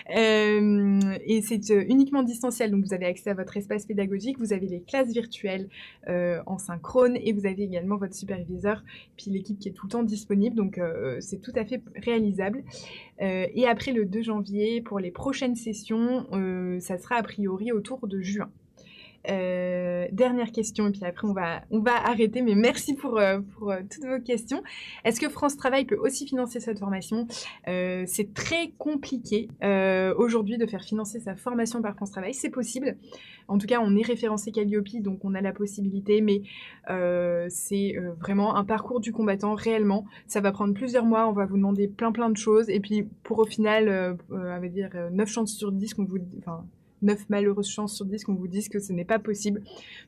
Et c'est uniquement distanciel, donc vous avez accès à votre espace pédagogique, vous avez les classes virtuelles en synchrone et vous avez également votre superviseur, puis l'équipe qui est tout le temps disponible, donc c'est tout à fait réalisable. Et après le 2 janvier, pour les prochaines sessions, ça sera a priori autour de juin. Dernière question, et puis après on va arrêter, mais merci pour toutes vos questions. Est-ce que France Travail peut aussi financer cette formation? C'est très compliqué aujourd'hui de faire financer sa formation par France Travail. C'est possible. En tout cas, on est référencé Calliope, donc on a la possibilité, mais c'est vraiment un parcours du combattant réellement. Ça va prendre plusieurs mois, on va vous demander plein de choses, et puis pour au final, on va dire 9 chances sur 10 qu'on vous... Enfin, 9 malheureuses chances sur 10 qu'on vous dise que ce n'est pas possible.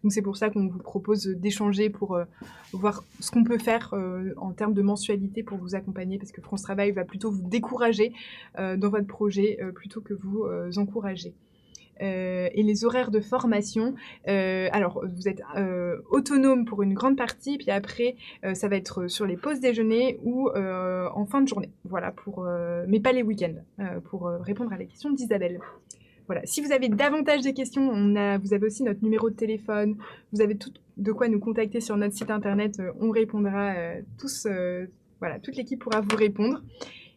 Donc c'est pour ça qu'on vous propose d'échanger pour voir ce qu'on peut faire en termes de mensualité pour vous accompagner, parce que France Travail va plutôt vous décourager dans votre projet plutôt que vous encourager. Et les horaires de formation, alors vous êtes autonome pour une grande partie, puis après ça va être sur les pauses déjeuner ou en fin de journée. Voilà, mais pas les week-ends, pour répondre à la question d'Isabelle. Voilà. Si vous avez davantage de questions, vous avez aussi notre numéro de téléphone, vous avez tout de quoi nous contacter sur notre site internet, on répondra tous, voilà, toute l'équipe pourra vous répondre.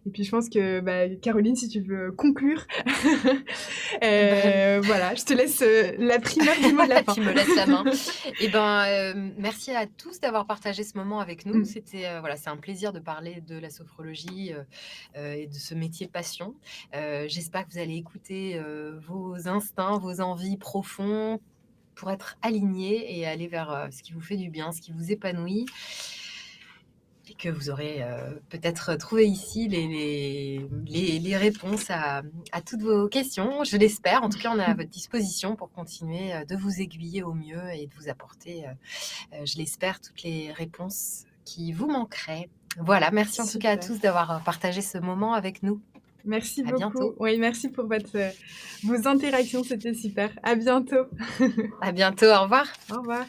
Et puis je pense que Caroline, si tu veux conclure, voilà, je te laisse la primeur du mot de la fin. Tu me laisses la main. Et merci à tous d'avoir partagé ce moment avec nous. C'était voilà, c'est un plaisir de parler de la sophrologie et de ce métier passion. J'espère que vous allez écouter vos instincts, vos envies profonds pour être alignés et aller vers ce qui vous fait du bien, ce qui vous épanouit. Et que vous aurez peut-être trouvé ici les réponses à toutes vos questions. Je l'espère. En tout cas, on est à votre disposition pour continuer de vous aiguiller au mieux et de vous apporter, je l'espère, toutes les réponses qui vous manqueraient. Voilà, merci en tout cas à tous d'avoir partagé ce moment avec nous. Merci À beaucoup. bientôt. Oui, merci pour vos interactions, c'était super. À bientôt. À bientôt, au revoir. Au revoir.